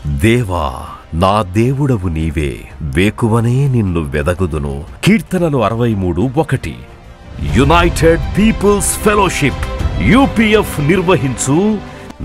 దేవా, నా దేవుడవు నీవే, వేకువనే నిన్ను వెదకుదును. కీర్తనలు 63:1. యునైటెడ్ పీపుల్స్ ఫెలోషిప్ యూపీఎఫ్ నిర్వహించు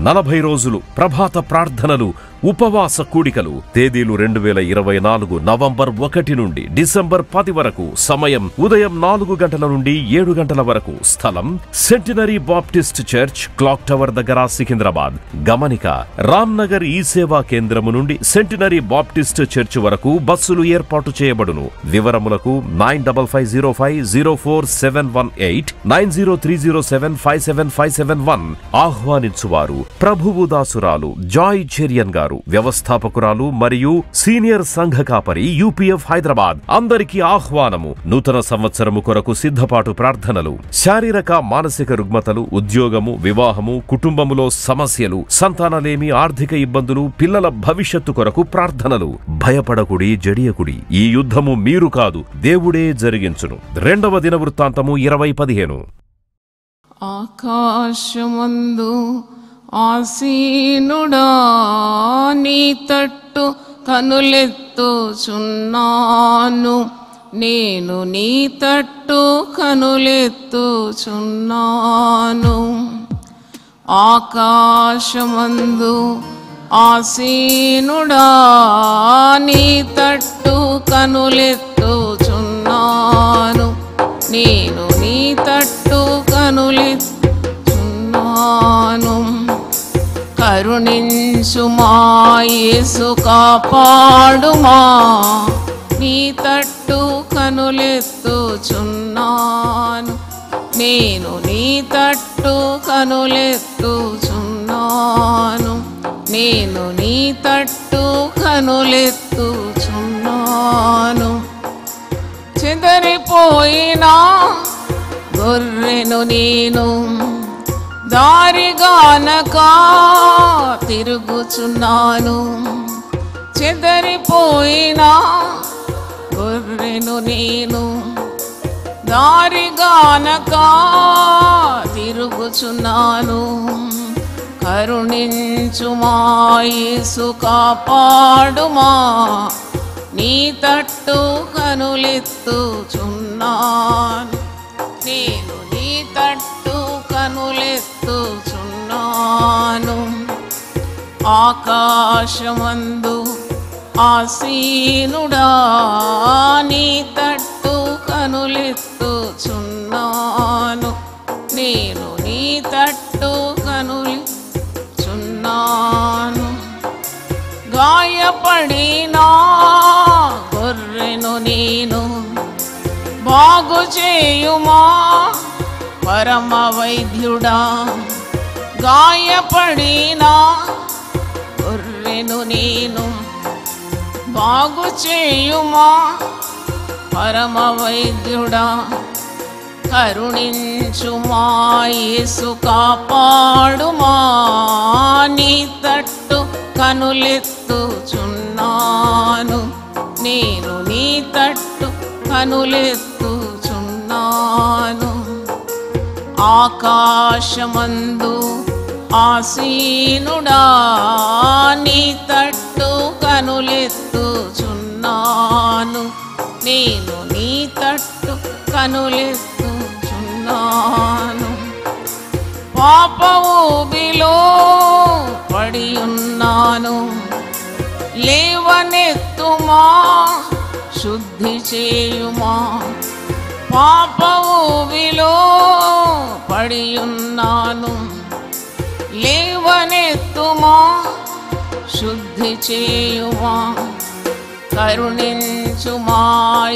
40 రోజులు ప్రభాత ప్రార్థనలు, ఉపవాస కూడికలు. తేదీలు 2024 నవంబర్ 1 నుండి డిసెంబర్ 10 వరకు. సమయం ఉదయం 4 గంటల నుండి 7 గంటల వరకు. స్థలం centenary Baptist church, clock tower దగ్గర, సికింద్రాబాద్. గమనిక: రామ్నగర్ ఈ సేవా కేంద్రము నుండి సెంటినరీ బాప్టిస్ట్ చర్చ్ వరకు బస్సులు ఏర్పాటు చేయబడును. వివరములకు 9505044718 9030757571. ఆహ్వానించువారు ప్రభువు దాసురాలు జాయ్ చెరియన్ గారు, వ్యవస్థాపకురాలు మరియు సీనియర్ సంఘ కాపరి, యూపీఎఫ్ హైదరాబాద్. అందరికీ ఆహ్వానము. నూతన సంవత్సరము కొరకు సిద్ధపాటు ప్రార్థనలు. శారీరక మానసిక రుగ్మతలు, ఉద్యోగము, వివాహము, కుటుంబములో సమస్యలు, సంతానలేమి, ఆర్థిక ఇబ్బందులు, పిల్లల భవిష్యత్తు కొరకు ప్రార్థనలు. భయపడకుడి, జడియకుడి. ఈ యుద్ధము మీరు కాదు, దేవుడే జరిగించును. 2వ దినవృత్తాంతము 20:15. ఆకాశమందు ఆసీనుడా, నీ తట్టు కనులెత్తుచున్నాను. నేను నీ తట్టు కనులెత్తుచున్నాను. ఆకాశమందు ఆసీనుడా, నీ తట్టు కనులెత్తుచున్నాను. నేను నీ తట్టు కనులెత్తుచున్నాను. కరుణించుమా యేసు, కాపాడుమా, నీ తట్టు కనులెత్తుచున్నాను. నేను నీ తట్టు కనులెత్తుచున్నాను. నేను నీ తట్టు కనులెత్తుచున్నాను. చెదరిపోయినా గొర్రెను నేను, దారిగానక తిరుగుచున్నాను. చెదరిపోయినా గొర్రెను నేను, దారిగానక తిరుగుచున్నాను. కరుణించుమా యేసు, కాపాడుమా, నీ తట్టు కనులెత్తుచున్నాను. నేను నీ తట్టు కనులెత్తుచున్నాను. ఆకాశమందు ఆసీనుడా, నీ తట్టు కనులెత్తుచున్నాను. నేను నీ తట్టు కనులెత్తుచున్నాను. గాయపడినా గొర్రెను నేను, బాగు చేయుమా పరమ వైద్యుడా. గాయపడినా గొర్రెను నేను, బాగు చేయుమా పరమ వైద్యుడా. కరుణించుమా యేసు, కాపాడుమా, నీ తట్టు కనులెత్తుచున్నాను. నేను నీ తట్టు కనులెత్తుచున్నాను. ఆకాశమందు ఆసీనుడా, నీ తట్టు కనులెత్తుచున్నాను. నేను నీ తట్టు కనులెత్తుచున్నాను. పాప ఊబిలో పడి ఉన్నాను, లేవనెత్తుమా, శుద్ధి చేయుమా. పాప ఊబిలో పడి ఉన్నాను, లేవనెత్తుమా, శుద్ధి చేయుమా. కరుణించుమా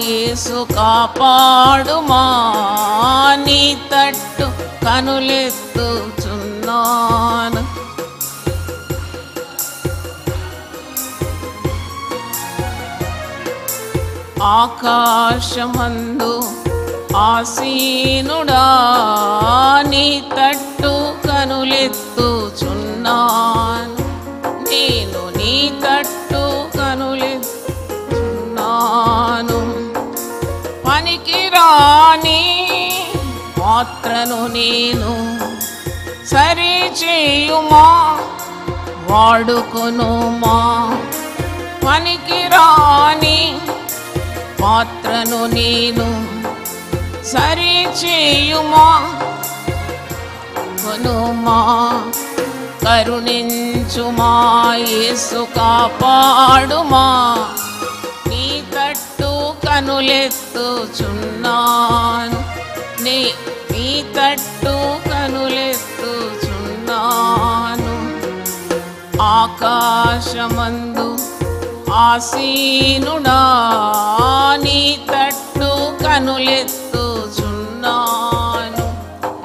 యేసు, కాపాడుమా, నీ తట్టు కనులెత్తుచున్నాను. ఆకాశమందు ఆసీనుడా, నీ తట్టు కనులెత్తుచున్నాను. నేను నీ తట్టు కనులెత్తుచున్నాను. పనికిరాని పాత్రను నేను, సరిచేయుమా వాడుకొనుమా. పనికిరాని పాత్రను నేను సరిచేయుమా. కొనుమా, కరుణించుమా, యేసు కాపాడుమా. నీ తట్టు కనులెత్తుచున్నాను, నీ తట్టు కనులెత్తుచున్నాను. ఆకాశమందు ఆసీనుడా, నీ తట్టు కనులెత్తుచున్నాను.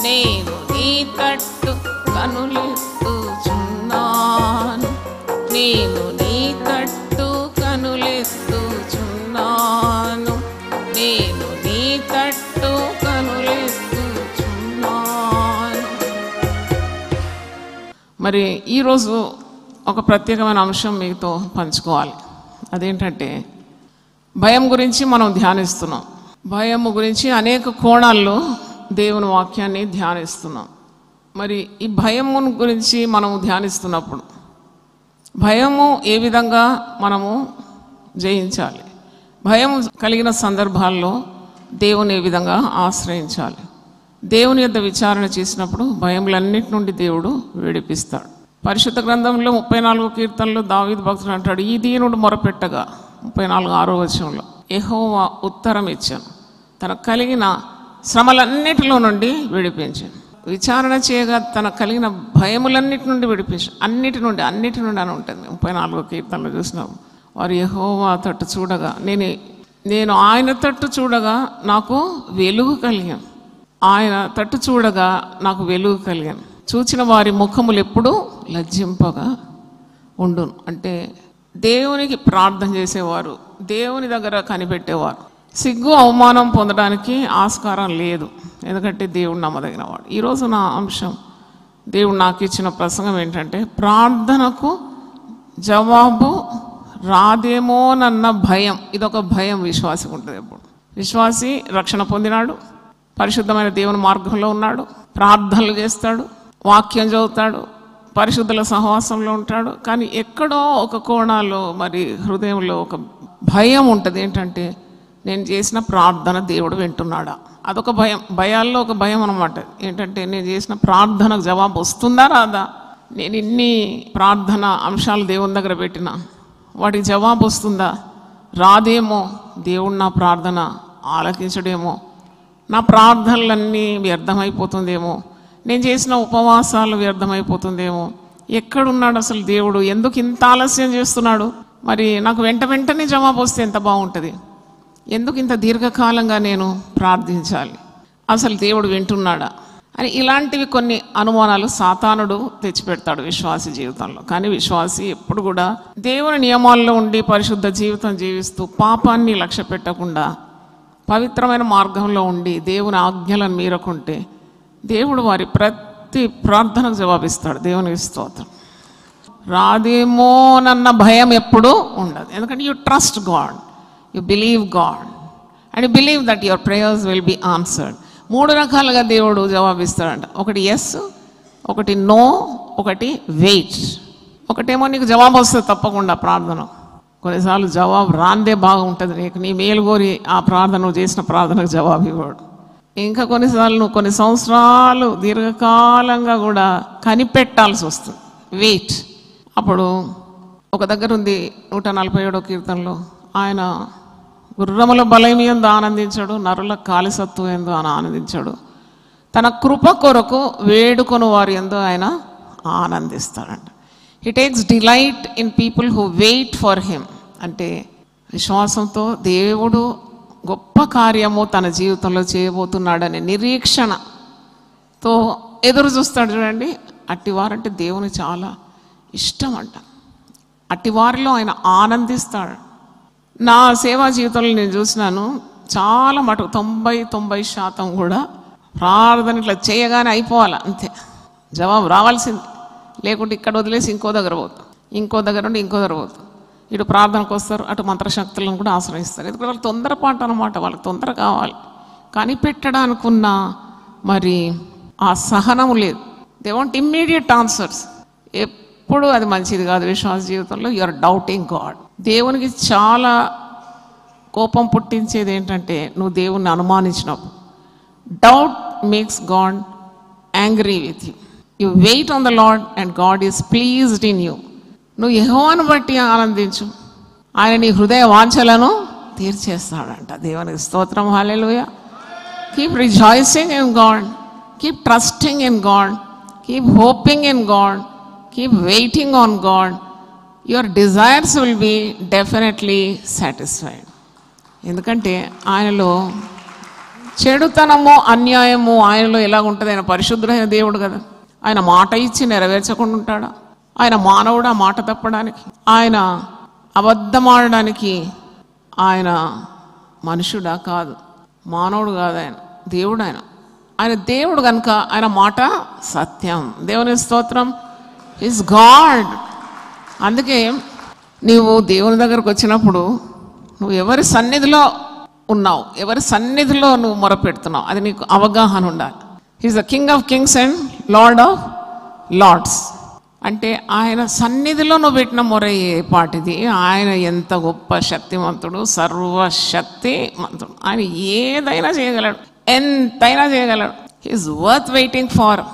నేను నీ తట్టు కనులెత్తుచున్నాను, నేను నీ తట్టు కనులెత్తుచున్నాను, నేను నీ తట్టు కనులెత్తుచున్నాను. మరి ఈరోజు ఒక ప్రత్యేకమైన అంశం మీతో పంచుకోవాలి. అదేంటంటే భయం గురించి మనం ధ్యానిస్తున్నాం. భయము గురించి అనేక కోణాల్లో దేవుని వాక్యాన్ని ధ్యానిస్తున్నాం. మరి ఈ భయము గురించి మనము ధ్యానిస్తున్నప్పుడు భయము ఏ విధంగా మనము జయించాలి, భయం కలిగిన సందర్భాల్లో దేవుని ఏ విధంగా ఆశ్రయించాలి, దేవుని యొద్ద విచారణ చేసినప్పుడు భయములన్నిటి నుండి దేవుడు విడిపిస్తాడు. పరిశుద్ధ గ్రంథంలో 34వ కీర్తనలో దావీదు భక్తుడు అంటాడు, ఈ దీనుడు మొరపెట్టగా 34:6 వచనంలో యెహోవా ఉత్తరం ఇచ్చాను, తనకు కలిగిన శ్రమలన్నిటిలో నుండి విడిపించాను. విచారణ చేయగా తనకు కలిగిన భయములన్నిటి నుండి విడిపించాను. అన్నిటి నుండి అని ఉంటుంది 34వ కీర్తనలో చూసినాము. వారు యెహోవా తట్టు చూడగా నేను ఆయన తట్టు చూడగా నాకు వెలుగు కలిగాను, ఆయన తట్టు చూడగా నాకు వెలుగు కలిగాను. చూచిన వారి ముఖములు ఎప్పుడూ లజ్జింపగా ఉండును. అంటే దేవునికి ప్రార్థన చేసేవారు, దేవుని దగ్గర కనిపెట్టేవారు సిగ్గు అవమానం పొందడానికి ఆస్కారం లేదు, ఎందుకంటే దేవుడు నమ్మదగినవాడు. ఈరోజు నా అంశం, దేవుడు నాకు ఇచ్చిన ప్రసంగం ఏంటంటే ప్రార్థనకు జవాబు రాదేమోనన్న భయం. ఇదొక భయం విశ్వాసికి ఉంటుంది. ఎప్పుడు విశ్వాసి రక్షణ పొందినాడు, పరిశుద్ధమైన దేవుని మార్గంలో ఉన్నాడు, ప్రార్థనలు చేస్తాడు, వాక్యం చదువుతాడు, పరిశుద్ధుల సహవాసంలో ఉంటాడు. కానీ ఎక్కడో ఒక కోణాల్లో మరి హృదయంలో ఒక భయం ఉంటుంది. ఏంటంటే నేను చేసిన ప్రార్థన దేవుడు వింటున్నాడా, అదొక భయం. భయాల్లో ఒక భయం అన్నమాట. ఏంటంటే నేను చేసిన ప్రార్థనకు జవాబు వస్తుందా రాదా, నేను ఇన్ని ప్రార్థన అంశాలు దేవుని దగ్గర పెట్టినా వాటికి జవాబు వస్తుందా, రాదేమో, దేవుడు నా ప్రార్థన ఆలకించడేమో, నా ప్రార్థనలన్నీ వ్యర్థమైపోతుందేమో, నేను చేసిన ఉపవాసాలు వ్యర్థమైపోతుందేమో, ఎక్కడున్నాడు అసలు దేవుడు, ఎందుకు ఇంత ఆలస్యం చేస్తున్నాడు, మరి నాకు వెంటనే జవాబు వస్తే ఎంత బాగుంటుంది, ఎందుకు ఇంత దీర్ఘకాలంగా నేను ప్రార్థించాలి, అసలు దేవుడు వింటున్నాడా అని ఇలాంటివి కొన్ని అనుమానాలు సాతానుడు తెచ్చిపెడతాడు విశ్వాసి జీవితంలో. కానీ విశ్వాసి ఎప్పుడు కూడా దేవుని నియమాల్లో ఉండి పరిశుద్ధ జీవితం జీవిస్తూ పాపాన్ని లక్ష్య పెట్టకుండా పవిత్రమైన మార్గంలో ఉండి దేవుని ఆజ్ఞలను మీరకుంటే దేవుడు వారి ప్రతి ప్రార్థనకు జవాబిస్తాడు. దేవునికి స్తోత్రం. రాదేమోనన్న భయం ఎప్పుడూ ఉండదు, ఎందుకంటే you trust God, you believe God and you believe that your prayers will be answered. 3 రకాలుగా దేవుడు జవాబిస్తాడంట. ఒకటి ఎస్, ఒకటి నో, ఒకటి వెయిట్. ఒకటేమో నీకు జవాబు వస్తుంది తప్పకుండా ప్రార్థన, కొన్నిసార్లు జవాబు రాందే బాగుంటుంది, నీకు నీ మేలు కోరి ఆ ప్రార్థన నువ్వు చేసిన ప్రార్థనకు జవాబు ఇవ్వడు. ఇంకా కొన్నిసార్లు నువ్వు కొన్ని సంవత్సరాలు దీర్ఘకాలంగా కూడా కనిపెట్టాల్సి వస్తుంది, వెయిట్. అప్పుడు ఒక దగ్గర ఉంది 147వ కీర్తనలో, ఆయన గుర్రముల బలం ఎందు ఆనందించాడు, నరుల కాలిసత్తు ఎందు ఆయన ఆనందించాడు, తన కృప కొరకు వేడుకొని వారి ఎందు ఆయన ఆనందిస్తాడంట. He takes delight in people who wait for him. అంటే విశ్వాసంతో దేవుడు గొప్ప కార్యము తన జీవితంలో చేయబోతున్నాడనే నిరీక్షణతో ఎదురు చూస్తాడు. చూడండి, అట్టివారంటే దేవుని చాలా ఇష్టం అంట. అట్టివారిలో ఆయన ఆనందిస్తాడు. నా సేవా జీవితంలో నేను చూసినాను, చాలా మటుకు 90% కూడా ప్రార్థన ఇట్లా చేయగానే అయిపోవాలి, అంతే, జవాబు రావాల్సింది. లేకుంటే ఇక్కడ వదిలేసి ఇంకో దగ్గర పోతాం, ఇంకో దగ్గర నుండి ఇంకో దగ్గర పోతాం. ఇటు ప్రార్థనకు వస్తారు, అటు మంత్రశక్తులను కూడా ఆశ్రయిస్తారు. ఎందుకంటే వాళ్ళకి తొందరపాటు అనమాట, వాళ్ళకి తొందర కావాలి. కనిపెట్టడానికున్న మరి ఆ సహనం లేదు. They want immediate answers. ఎప్పుడు అది మంచిది కాదు. విశ్వాస జీవితంలో యు ఆర్ డౌటింగ్ గాడ్. దేవునికి చాలా కోపం పుట్టించేది ఏంటంటే నువ్వు దేవుణ్ణి అనుమానించినప్పుడు. Doubt makes God angry with you. You wait on the Lord and God is pleased in you. నువ్వు యెహోవాను బట్టి ఆనందించు, ఆయన నీ హృదయ వాంఛలను తీర్చేస్తాడంట. దేవునికి స్తోత్రం. Hallelujah. Keep rejoicing in God, keep trusting in God, keep hoping in God, keep waiting on God. Your desires will be definitely satisfied. ఎందుకంటే ఆయనలో చెడుతనము అన్యాయము ఆయనలో ఎలా ఉంటుంది? ఆయన పరిశుద్ధమైన దేవుడు కదా. ఆయన మాట ఇచ్చి నెరవేర్చకుండా ఉంటాడా? ఆయన మానవుడా మాట తప్పడానికి? ఆయన అబద్ధమాడడానికి ఆయన మనుషుడా? కాదు, మానవుడు కాదు, ఆయన దేవుడు. ఆయన దేవుడు కనుక ఆయన మాట సత్యం. దేవుని స్తోత్రం. Is God. అందుకే నీవు దేవుని దగ్గరకు వచ్చినప్పుడు నువ్వు ఎవరి సన్నిధిలో ఉన్నావు, ఎవరి సన్నిధిలో నువ్వు మొరపెడుతున్నావు, అది నీకు అవగాహన ఉండాలి. He is the king of kings and lord of lords. అంటే ఆయన సన్నిధిలో నువ్వు పెట్టిన మొర ఏ పాటిది? ఆయన ఎంత గొప్ప శక్తిమంతుడు, సర్వశక్తిమంతుడు. ఆయన ఏదైనా చేయగలడు, ఎంతైనా చేయగలడు. హీఈస్ వర్త్ వెయిటింగ్ ఫార్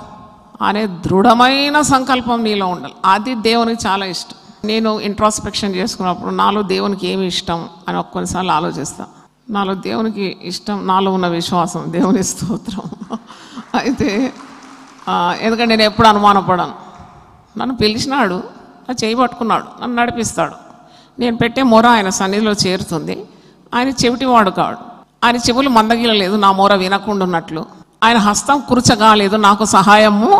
అనే దృఢమైన సంకల్పం నీలో ఉండాలి. అది దేవునికి చాలా ఇష్టం. నేను ఇంట్రాస్పెక్షన్ చేసుకున్నప్పుడు నాలో దేవునికి ఏమి ఇష్టం అని కొన్నిసార్లు ఆలోచిస్తాను. నాలో దేవునికి ఇష్టం, నాలో ఉన్న విశ్వాసం. దేవుని స్తోత్రం. అయితే ఎందుకంటే నేను ఎప్పుడు అనుమానపడాను. నన్ను పిలిచినాడు, అది చేయబట్టుకున్నాడు, నన్ను నడిపిస్తాడు. నేను పెట్టే మొర ఆయన సన్నిధిలో చేరుతుంది. ఆయన చెవిటివాడు కాడు, ఆయన చెవులు మందగిలలేదు నా మొర వినకుండా ఉన్నట్లు, ఆయన హస్తం కురచగాలేదు నాకు సహాయము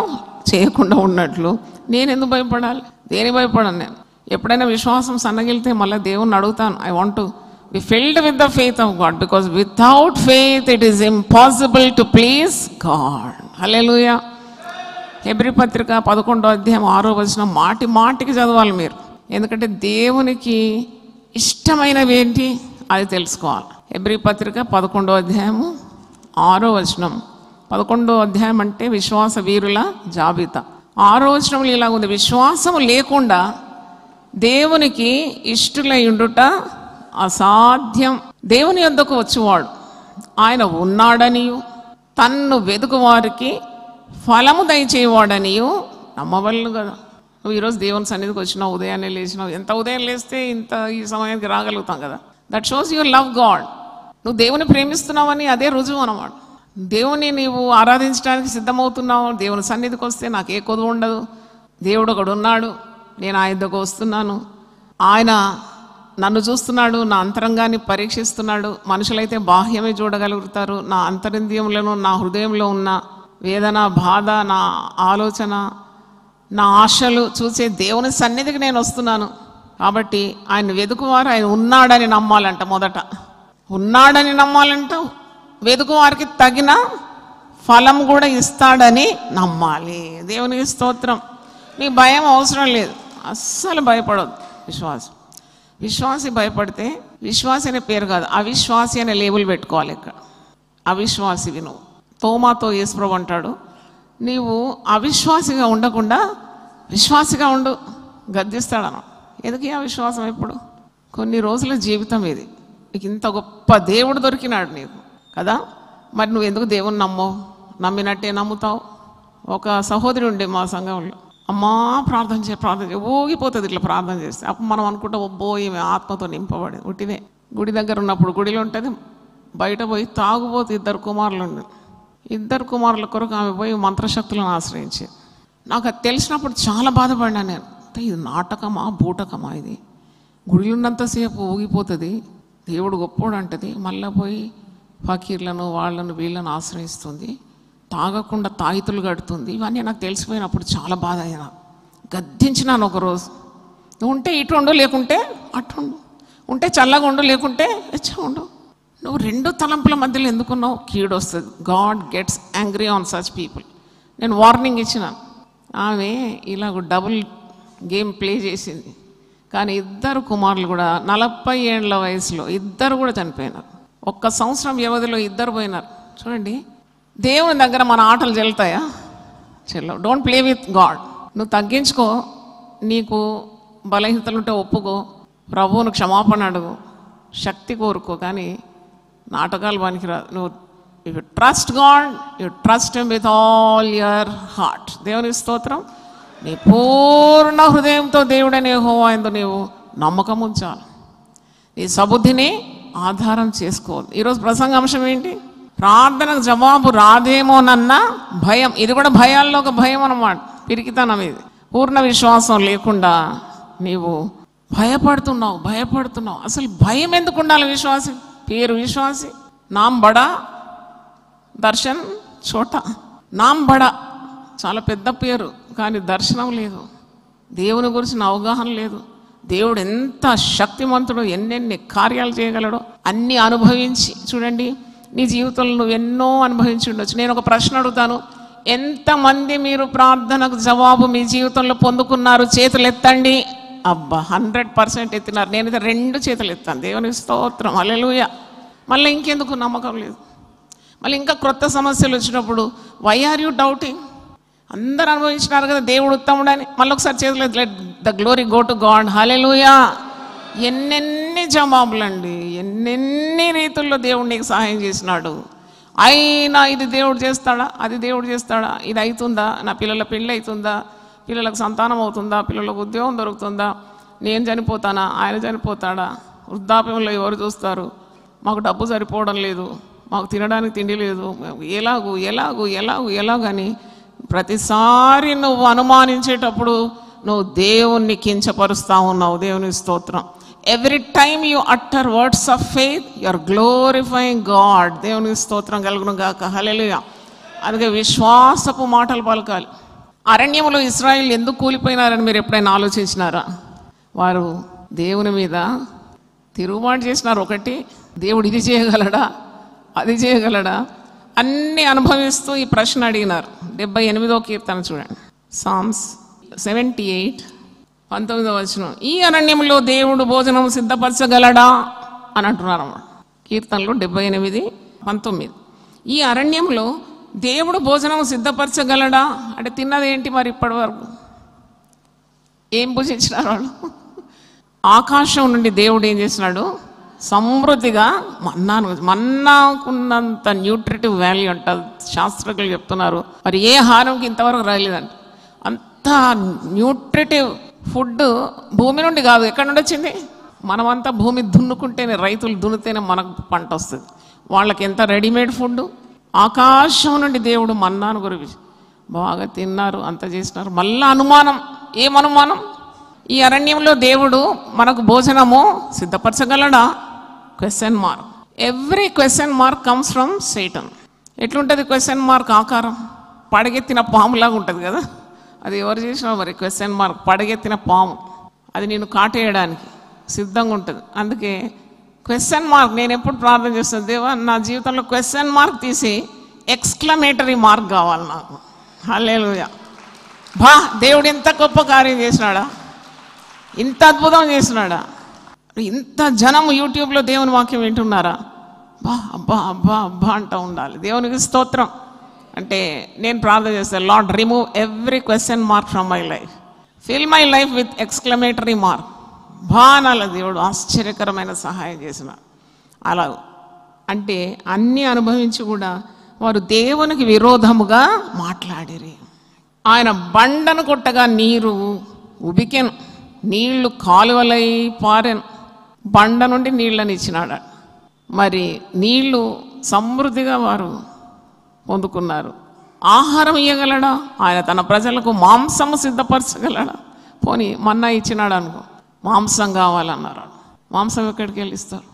చేయకుండా ఉన్నట్లు. నేను ఎందుకు భయపడాలి? దేనికి భయపడను నేను. ఎప్పుడైనా విశ్వాసం సన్నగిలితే మళ్ళీ దేవుణ్ణి అడుగుతాను, I want to be filled with the faith of God, because without faith it is impossible to please God. Hallelujah. Hebrew పత్రిక 11వ అధ్యాయం 6వ వచనం మాటి మాటికి చదవాలి మీరు. ఎందుకంటే దేవునికి ఇష్టమైనవి ఏంటి అది తెలుసుకోవాలి. హెబ్రీ పత్రిక 11వ అధ్యాయము 6వ వచనం. 11వ అధ్యాయం అంటే విశ్వాస వీరుల జాబితా. 6వ వచనంలో ఇలా ఉంది, విశ్వాసము లేకుండా దేవునికి ఇష్టులై ఉండుట అసాధ్యం. దేవుని యొద్దకు వచ్చేవాడు ఆయన ఉన్నాడనియు తన్ను వెదుకు వారికి ఫలము దయచేవాడనియు నమ్మవలను కదా. నువ్వు ఈరోజు దేవుని సన్నిధికి వచ్చినావు, ఉదయాన్నే లేచినావు. ఎంత ఉదయం లేస్తే ఇంత ఈ సమయానికి రాగలుగుతాం కదా. That shows your love God. నువ్వు దేవుని ప్రేమిస్తున్నావని అదే రుజువు అన్నమాట. దేవుని నీవు ఆరాధించడానికి సిద్ధమవుతున్నావు. దేవుని సన్నిధికి వస్తే నాకు ఏ కొదువు ఉండదు. దేవుడు ఒకడు ఉన్నాడు, నేను ఆయన దగ్గరకు వస్తున్నాను, ఆయన నన్ను చూస్తున్నాడు, నా అంతరంగాన్ని పరీక్షిస్తున్నాడు. మనుషులైతే బాహ్యమే చూడగలుగుతారు, నా అంతరింద్రియములను నా హృదయంలో ఉన్న వేదన, బాధ, నా ఆలోచన, నా ఆశలు చూసే దేవుని సన్నిధికి నేను వస్తున్నాను. కాబట్టి ఆయన వెతుకువారు ఆయన ఉన్నాడని నమ్మాలంట. మొదట ఉన్నాడని నమ్మాలంట, వెతుకువారికి తగిన ఫలం కూడా ఇస్తాడని నమ్మాలి. దేవునికి స్తోత్రం. నీ భయం అవసరం లేదు, అస్సలు భయపడొద్దు. విశ్వాసి భయపడితే విశ్వాసి అనే పేరు కాదు, అవిశ్వాసి అనే లేబుల్ పెట్టుకోవాలి. ఇక్కడ అవిశ్వాసివి నువ్వు. తోమాతో యేసుప్రభు అంటాడు, నీవు అవిశ్వాసిగా ఉండకుండా విశ్వాసిగా ఉండు, గద్దిస్తాడను. ఎందుకు అవిశ్వాసం? ఎప్పుడు? కొన్ని రోజుల జీవితం ఇది. నీకు ఇంత గొప్ప దేవుడు దొరికినాడు నీకు కదా, మరి నువ్వు ఎందుకు దేవుని నమ్మవు? నమ్మినట్టే నమ్ముతావు. ఒక సహోదరి ఉండే మా సంఘంలో, అమ్మా ప్రార్థన చేయ ఊగిపోతుంది ఇట్లా ప్రార్థన చేస్తే. అప్పుడు మనం అనుకుంటా, ఒబ్బో ఈమె ఆత్మతో నింపబడి. ఉట్టిదే. గుడి దగ్గర ఉన్నప్పుడు గుడిలో ఉంటుంది, బయట పోయి తాగుపోతే ఇద్దరు కుమారుల కొరకు ఆమె పోయి మంత్రశక్తులను ఆశ్రయించి, నాకు అది తెలిసినప్పుడు చాలా బాధపడినా నేను. ఇది నాటకమా బూటకమా? ఇది గుడిలో ఉన్నంతసేపు ఊగిపోతుంది, దేవుడు గొప్పోడు అంటది, మళ్ళీ పోయి ఫకీర్లను వాళ్ళను వీళ్ళను ఆశ్రయిస్తుంది, తాగకుండా తాయితులు కడుతుంది. ఇవన్నీ నాకు తెలిసిపోయినప్పుడు చాలా బాధ అయినా గద్దించినాను ఒకరోజు. నువ్వు ఉంటే ఇటు ఉండు, లేకుంటే అటు ఉండు, ఉంటే చల్లగా ఉండు, లేకుంటే వెచ్చగా ఉండు. నువ్వు రెండు తలంపుల మధ్యలో ఎందుకున్నావు? కీడు వస్తుంది. God gets angry on such people. నేను వార్నింగ్ ఇచ్చినాను. ఆమె ఇలా డబుల్ గేమ్ ప్లే చేసింది. కానీ ఇద్దరు కుమారులు కూడా 40 ఏళ్ల వయసులో ఇద్దరు కూడా చనిపోయినారు. 1 సంవత్సరం వ్యవధిలో ఇద్దరు పోయినారు. చూడండి, దేవుని దగ్గర మన ఆటలు చెల్లుతాయా? చెల్లవు. Don't play with God. నువ్వు తగ్గించుకో, నీకు బలహీనతలుంటే ఒప్పుకో, ప్రభువును క్షమాపణ అడుగు, శక్తి కోరుకో, కానీ నాటకాలు పనికిరాదు. నువ్వు if you trust God, you trust him with all your heart. దేవునికి స్తోత్రం. నీ పూర్ణ హృదయంతో దేవుడని యెహోవా యందు నీవు నమ్మకం ఉంచాలి. నీ సబుద్ధిని ఆధారం చేసుకోవద్దు. ఈరోజు ప్రసంగాంశం ఏంటి? ప్రార్థనకు జవాబు రాదేమోనన్న భయం. ఇది కూడా భయాల్లో ఒక భయం అన్నమాట, పిరికితనం ఇది. పూర్ణ విశ్వాసం లేకుండా నీవు భయపడుతున్నావు. అసలు భయం ఎందుకు ఉండాలి? విశ్వాసి పేరు విశ్వాసి, నామ్ బడా దర్శన్ చోట. నామ్ బడా చాలా పెద్ద పేరు, కానీ దర్శనం లేదు, దేవుని గురించిన అవగాహన లేదు. దేవుడు ఎంత శక్తిమంతుడో, ఎన్నెన్ని కార్యాలు చేయగలడో అన్నీ అనుభవించి చూడండి. నీ జీవితంలో నువ్వు ఎన్నో అనుభవించి ఉండొచ్చు. నేను ఒక ప్రశ్న అడుగుతాను, ఎంతమంది మీరు ప్రార్థనకు జవాబు మీ జీవితంలో పొందుకున్నారు? చేతులు ఎత్తండి. అబ్బా, 100% ఎత్తినారు. నేనైతే 2 చేతులు ఎత్తాను. దేవునికి స్తోత్రం, హల్లెలూయా. మళ్ళీ ఇంకెందుకు నమ్మకం లేదు? మళ్ళీ ఇంకా క్రొత్త సమస్యలు వచ్చినప్పుడు వై ఆర్ యూ డౌటింగ్? అందరు అనుభవించినారు కదా దేవుడు ఉత్తముడని. మళ్ళీ ఒకసారి చేతులు let the glory go to God, hallelujah. ఎన్నెన్ని జవాబులండి, ఎన్నెన్ని రీతుల్లో దేవుడు నీకు సహాయం చేసినాడు. అయినా ఇది దేవుడు చేస్తాడా, అది దేవుడు చేస్తాడా, ఇది అవుతుందా, నా పిల్లల పెళ్ళి అవుతుందా, పిల్లలకు సంతానం అవుతుందా, పిల్లలకు ఉద్యోగం దొరుకుతుందా, నేను చనిపోతానా, ఆయన చనిపోతాడా, వృద్ధాప్యంలో ఎవరు చూస్తారు, మాకు డబ్బు సరిపోవడం లేదు, మాకు తినడానికి తిండి లేదు, ఎలాగని ప్రతిసారి నువ్వు అనుమానించేటప్పుడు నువ్వు దేవుణ్ణి కించపరుస్తూ ఉన్నావు. దేవుని స్తోత్రం. Every time you utter words of faith you are glorifying God. దేవుని స్తోత్రం కలుగును గాక, హల్లెలూయా. అందుకే విశ్వాసపు మాటలు పలకాలి. అరణ్యములో ఇశ్రాయేలు ఎందుకు కూలిపోయినారని మీరు ఎప్పుడైనా ఆలోచించినారా? వారు దేవుని మీద తిరుగుబాటు చేసినారు. ఒకటి, దేవుడు ఇది చేయగలడా, అది చేయగలడా, అన్నీ అనుభవిస్తూ ఈ ప్రశ్న అడిగినారు. 78వ కీర్తన చూడండి, సామ్స్ 78, 19వ వచనం. ఈ అరణ్యంలో దేవుడు భోజనం సిద్ధపరచగలడా అని అంటున్నారు అన్నమాట. కీర్తనలు 78, 19. ఈ అరణ్యంలో దేవుడు భోజనం సిద్ధపరచగలడా అంటే తిన్నది ఏంటి మరి? ఇప్పటి వరకు ఏం భుజించినారు వాళ్ళు? ఆకాశం నుండి దేవుడు ఏం చేసినాడు? సమృద్ధిగా మన్నాకున్నంత న్యూట్రిటివ్ వాల్యూ అంటారు శాస్త్రజ్ఞులు చెప్తున్నారు. మరి ఏ ఆహారంకి ఇంతవరకు రాలేదంట. అంత న్యూట్రిటివ్ ఫుడ్ భూమి నుండి కాదు, ఎక్కడి నుండి వచ్చింది? మనమంతా భూమి దున్నుకుంటేనే, రైతులు దున్నితేనే మనకు పంట వస్తుంది. వాళ్ళకి ఎంత రెడీమేడ్ ఫుడ్. ఆకాశం నుండి దేవుడు మన్నాను గురించి బాగా తిన్నారు, అంత చేసినారు. మళ్ళా అనుమానం. ఏం అనుమానం? ఈ అరణ్యంలో దేవుడు మనకు భోజనము సిద్ధపరచగలడా? Question mark. Every question mark comes from Satan. ఎట్లుంటుంది క్వశ్చన్ మార్క్ ఆకారం? పడగెత్తిన పాములాగా ఉంటుంది కదా. అది ఎవరు చేసినా మరి క్వశ్చన్ మార్క్, పడగెత్తిన పాము. అది నేను కాటేయడానికి సిద్ధంగా ఉంటుంది. అందుకే క్వశ్చన్ మార్క్. నేను ఎప్పుడు ప్రార్థన చేస్తాను, దేవా నా జీవితంలో క్వశ్చన్ మార్క్ తీసి ఎక్స్క్లమేటరీ మార్క్ కావాలి నాకు. హల్లెలూయా. దేవుడు ఎంత గొప్ప కార్యం చేసినాడా, ఇంత అద్భుతం చేసినాడా. ఇంత జనం యూట్యూబ్లో దేవుని వాక్యం వింటున్నారా? అబ్బా అంటూ ఉండాలి. దేవునికి స్తోత్రం. అంటే నేను ప్రార్థన చేస్తాను, Lord remove every question mark from my life, fill my life with exclamatory mark. బాణాల దేవుడు ఆశ్చర్యకరమైన సహాయం చేసిన. అలా అంటే అన్నీ అనుభవించి కూడా వారు దేవునికి విరోధముగా మాట్లాడిరి. ఆయన బండను కొట్టగా నీరు ఉబికెను, నీళ్లు కాలువలై పారెను. బండ నుండి నీళ్ళని ఇచ్చినాడు. మరి నీళ్లు సమృద్ధిగా వారు పొందుకున్నారు. ఆహారం ఇవ్వగలడా? ఆయన తన ప్రజలకు మాంసము సిద్ధపరచగలడా? పోనీ మన్నా ఇచ్చినాడు అనుకో, మాంసం కావాలన్నారు. మాంసం ఎక్కడికి వెళ్ళి ఇస్తారు?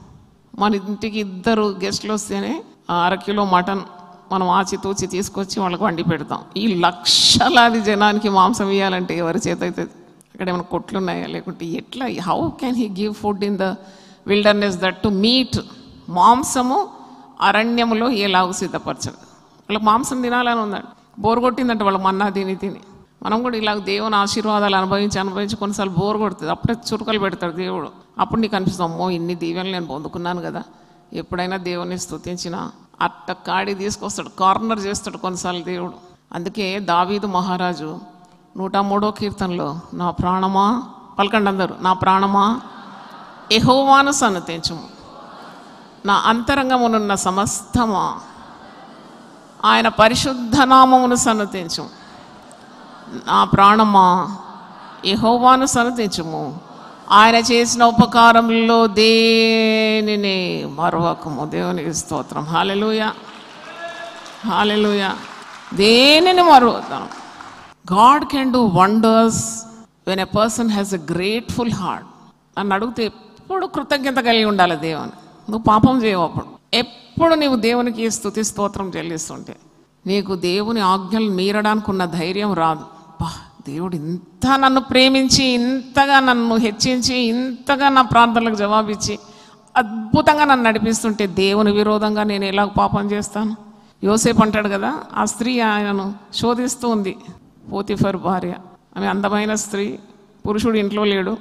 మన ఇంటికి 2 గెస్టులు వస్తేనే 1/2 కిలో మటన్ మనం ఆచితూచి తీసుకొచ్చి వాళ్ళకి వండి పెడతాం. ఈ లక్షలాది జనానికి మాంసం ఇవ్వాలంటే ఎవరి చేత అవుతుంది? అక్కడ ఏమైనా కొట్లు ఉన్నాయా? లేకుంటే ఎట్లా? How can he give food in the wilderness that to meet? మాంసము అరణ్యములో ఎలాగూ సిద్ధపరచదు. వాళ్ళకి మాంసం తినాలని ఉందండి. బోరు కొట్టిందంటే వాళ్ళు మన్నా తిని మనం కూడా ఇలాగ దేవుని ఆశీర్వాదాలు అనుభవించి కొన్నిసార్లు బోరు కొడుతుంది. అప్పుడే చురుకలు పెడతాడు దేవుడు. అప్పుడు నీకు అనిపిస్తుంది, అమ్మో ఇన్ని దీవెనలు నేను పొందుకున్నాను కదా. ఎప్పుడైనా దేవుని స్తుతించిన అట్ట కాడి తీసుకొస్తాడు, కార్నర్ చేస్తాడు కొన్నిసార్లు దేవుడు. అందుకే దావీదు మహారాజు 103వ కీర్తనలో, నా ప్రాణమా, పలకండి అందరూ, నా ప్రాణమా యెహోవాను సన్నతించుము, నా అంతరంగమునున్న సమస్తమా ఆయన పరిశుద్ధ నామమును సన్నతించుము. నా ప్రాణమా యెహోవాను సన్నతించుము, ఆయన చేసిన ఉపకారములలో దేనిని మరవకము. దేవునికి స్తోత్రం. Hallelujah, hallelujah. దేనిని మరవద్దాం. God can do wonders when a person has a grateful heart. నన్ను అడిగితే ఎప్పుడు కృతజ్ఞత కలిగి ఉండాలి దేవుని. నువ్వు పాపం చేయవు. అప్పుడు ఎప్పుడు నీవు దేవునికి స్తుతి స్తోత్రం చెల్లిస్తుంటే నీకు దేవుని ఆజ్ఞలు మీరడానికి ఉన్న ధైర్యం రాదు. దేవుడు ఇంత నన్ను ప్రేమించి, ఇంతగా నన్ను హెచ్చించి, ఇంతగా నా ప్రార్థనలకు జవాబిచ్చి, అద్భుతంగా నన్ను నడిపిస్తుంటే దేవుని విరోధంగా నేను ఎలా పాపం చేస్తాను? యోసేపు అంటాడు కదా, ఆ స్త్రీ ఆయనను శోధిస్తూ ఉంది, పోతిఫర్ భార్య. ఆమె అందమైన స్త్రీ, పురుషుడు ఇంట్లో లేడు.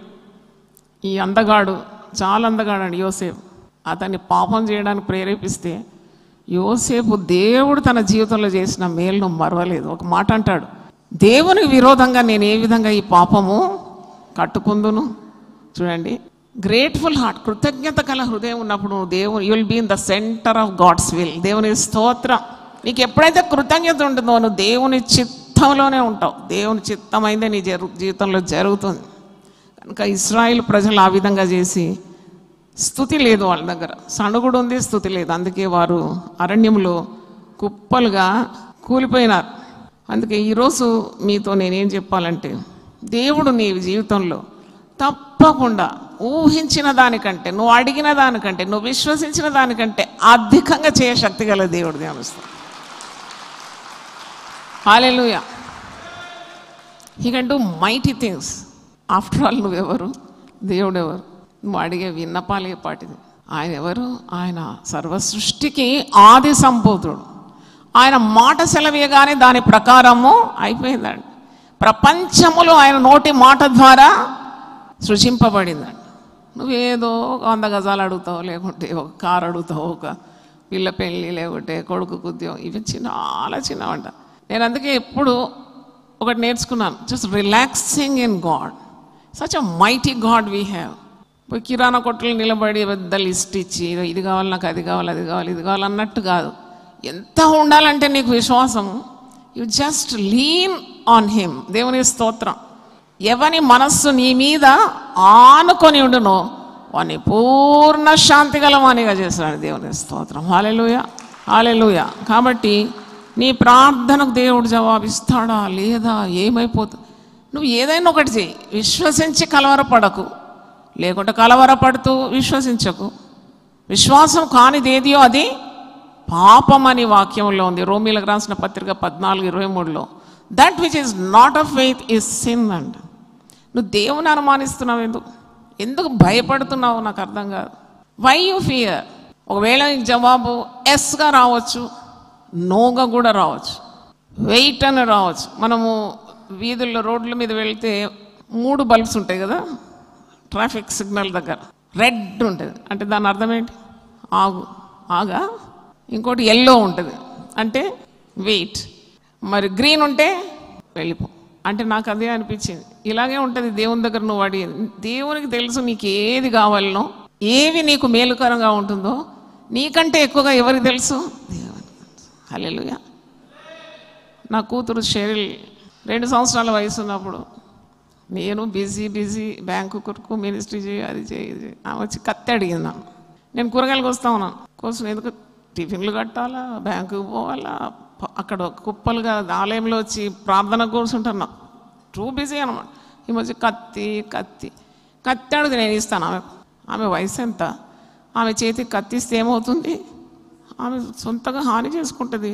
ఈ అందగాడు, చాలా అందగాడు యోసేపు, అతన్ని పాపం చేయడానికి ప్రేరేపిస్తే యోసేపు దేవుడు తన జీవితంలో చేసిన మేలును మరవలేదు. ఒక మాట అంటాడు, దేవునికి విరోధంగా నేను ఏ విధంగా ఈ పాపము కట్టుకుందును. చూడండి, గ్రేట్ఫుల్ హార్ట్, కృతజ్ఞత కల హృదయం ఉన్నప్పుడు దేవుని you will be in the centre of God's will. దేవుని స్తోత్రం. నీకు ఎప్పుడైతే కృతజ్ఞత ఉంటుందో నువ్వు దేవుని చిత్తంలోనే ఉంటావు. దేవుని చిత్తమైందే నీ జీవితంలో జరుగుతుంది. కనుక ఇశ్రాయేలు ప్రజలు ఆ విధంగా చేసి, స్తుతి లేదు వాళ్ళ దగ్గర, సణుగుడు ఉంది, స్తుతి లేదు. అందుకే వారు అరణ్యంలో కుప్పలుగా కూలిపోయినారు. అందుకే ఈరోజు మీతో నేనేం చెప్పాలంటే, దేవుడు నీ జీవితంలో తప్పకుండా ఊహించిన దానికంటే, నువ్వు అడిగిన దానికంటే, నువ్వు విశ్వసించిన దానికంటే అధికంగా చేయ శక్తి గల దేవుడు ధ్యానిస్తాడు. Hallelujah. He can do mighty things. After all నువ్వెవరు? దేవుడు ఎవరు? నువ్వు అడిగే విన్నపాలే పాటిది. ఆయన ఎవరు? ఆయన సర్వ సృష్టికి ఆది సంభూతుడు. ఆయన మాట సెలవేయగానే దాని ప్రకారము అయిపోయిందండి. ప్రపంచములో ఆయన నోటి మాట ద్వారా సృజింపబడిందండి. నువ్వేదో ఒక 100 గజాలు అడుగుతావు, లేకుంటే ఒక కారు అడుగుతావు, ఒక పిల్ల పెళ్ళి, లేకుంటే కొడుకు ఉద్యోగం, ఇవి చాలా చిన్నవంట. నేను అందుకే ఎప్పుడు ఒకటి నేర్చుకున్నాను, just relaxing in God. Such a mighty God we have. పోయి కిరాణా కొట్టులు నిలబడి పెద్ద లిస్ట్ ఇచ్చి ఇది కావాలి, నాకు అది కావాలి, అది కావాలి, ఇది కావాలి అన్నట్టు కాదు. ఎంత ఉండాలంటే నీకు విశ్వాసము, you just lean on him. దేవుని స్తోత్రం. ఎవని మనస్సు నీ మీద ఆనుకొని ఉండునో వాని పూర్ణ శాంతి గలవానిగా చేస్తాడు. దేవుని స్తోత్రం. హల్లెలూయా, హల్లెలూయా. కాబట్టి నీ ప్రార్థనకు దేవుడు జవాబిస్తాడా లేదా ఏమైపోతుంది? నువ్వు ఏదైనా ఒకటి చెయ్యి, విశ్వసించి కలవరపడకు, లేకుంటే కలవరపడుతూ విశ్వసించకు. విశ్వాసం కానిది ఏదియో అది పాపం అని వాక్యంలో ఉంది. రోమీలకు రాసిన పత్రిక 14:23లో, that which is not of faith is sin అంట. నువ్వు దేవుని అనుమానిస్తున్నావు, ఎందుకు భయపడుతున్నావు? నాకు అర్థం కాదు. Why you fear? ఒకవేళ నీకు జవాబు ఎస్గా రావచ్చు, నోగా కూడా రావచ్చు, వెయిట్ అని రావచ్చు. మనము వీధుల్లో రోడ్ల మీద వెళ్తే 3 బల్బ్స్ ఉంటాయి కదా ట్రాఫిక్ సిగ్నల్ దగ్గర. రెడ్ ఉంటుంది అంటే దాని అర్థం ఏంటి? ఆగు, ఆగా. ఇంకోటి ఎల్లో ఉంటుంది అంటే వెయిట్. మరి గ్రీన్ ఉంటే వెళ్ళిపో అంటే నాకు అదే అనిపించింది. ఇలాగే ఉంటుంది దేవుని దగ్గర నువ్వు అడిగింది. దేవునికి తెలుసు నీకు ఏది కావాలనో, ఏవి నీకు మేలుకరంగా ఉంటుందో. నీకంటే ఎక్కువగా ఎవరికి తెలుసు? దేవునికి తెలుసు. హల్లెలూయా. నా కూతురు షెరిల్ 2 సంవత్సరాల వయసు ఉన్నప్పుడు నేను బిజీ బ్యాంకు కొరకు మినిస్ట్రీ చేయి, అది చేయి. ఆమె వచ్చి కత్తి అడిగింది. నేను కూరగాయలకు వస్తా ఉన్నాను. కోసం ఎందుకు టిఫిన్లు కట్టాలా, బ్యాంకుకి పోవాలా, అక్కడ కుప్పలుగా ఆలయంలో వచ్చి ప్రార్థన కూర్చుంటాను. టూ బిజీ అనమాట. ఈ మధ్య కత్తి అడిగి నేను ఇస్తాను. ఆమె వయసు ఎంత? ఆమె చేతికి కత్తిస్తే ఏమవుతుంది? ఆమె సొంతగా హాని చేసుకుంటుంది.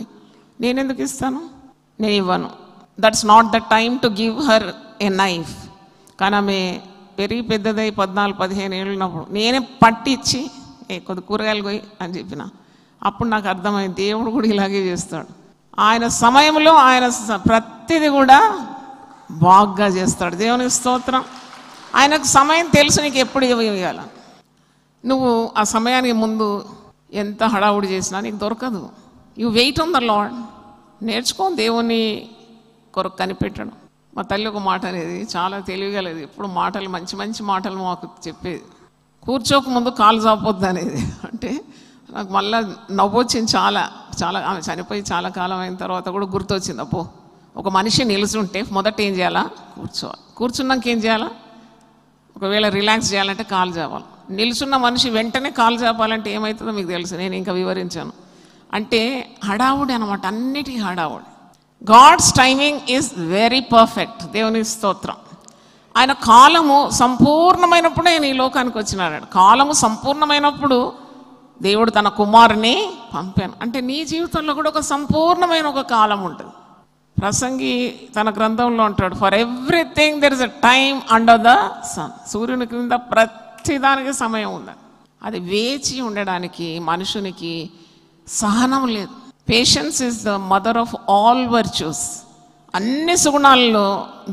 నేనెందుకు ఇస్తాను? నేను ఇవ్వను. That's not the time to give her A knife. కానీ ఆమె పెరిగి పెద్దదై 14-15 ఏళ్ళు ఉన్నప్పుడు నేనే పట్టించి కొద్ది కూరగాయలు పోయి అని చెప్పిన. అప్పుడు నాకు అర్థమైంది దేవుడు కూడా ఇలాగే చేస్తాడు. ఆయన సమయంలో ఆయన ప్రతిదీ కూడా బాగా చేస్తాడు. దేవునికి స్తోత్రం. ఆయనకు సమయం తెలుసు నీకు ఎప్పుడు ఇవ్వాల. నువ్వు ఆ సమయానికి ముందు ఎంత హడావుడి చేసినా నీకు దొరకదు. You wait on the lord. నేర్చుకో దేవుని కొరకు కనిపెట్టడం. మా తల్లి ఒక మాట అనేది, చాలా తెలియగలేదు, ఎప్పుడు మాటలు మంచి మంచి మాటలు మాకు చెప్పేది. కూర్చోక ముందు కాలు చాపొద్దు అనేది. అంటే నాకు మళ్ళీ నవ్వొచ్చింది. చాలా చాలా ఆమె చనిపోయి చాలా కాలం అయిన తర్వాత కూడా గుర్తొచ్చింది. అప్పో, ఒక మనిషి నిలుచుంటే మొదట ఏం చేయాలా? కూర్చోవాలి. కూర్చున్నాక ఏం చేయాలా? ఒకవేళ రిలాక్స్ చేయాలంటే కాలు చాపాలి. నిలుచున్న మనిషి వెంటనే కాలు చాపాలంటే ఏమవుతుందో మీకు తెలుసు, నేను ఇంకా వివరించాను. అంటే హడావుడి అనమాట, అన్నిటికీ హడావుడి. God's timing is very perfect. దేవుని స్తోత్రం. ఆయన కాలము సంపూర్ణమైనప్పుడు ఆయన ఈ లోకానికి వచ్చినాడు. కాలము సంపూర్ణమైనప్పుడు దేవుడు తన కుమారుని పంపాను. అంటే నీ జీవితంలో కూడా ఒక సంపూర్ణమైన ఒక కాలం ఉంటుంది. ప్రసంగి తన గ్రంథంలో అంటాడు, for everything there is a time under the sun. సూర్యుని క్రింద ప్రతిదానికి సమయం ఉంది. అది వేచి ఉండడానికి మనుషునికి సహనం లేదు. Patience is the mother of all virtues. అన్ని సుగుణాల్లో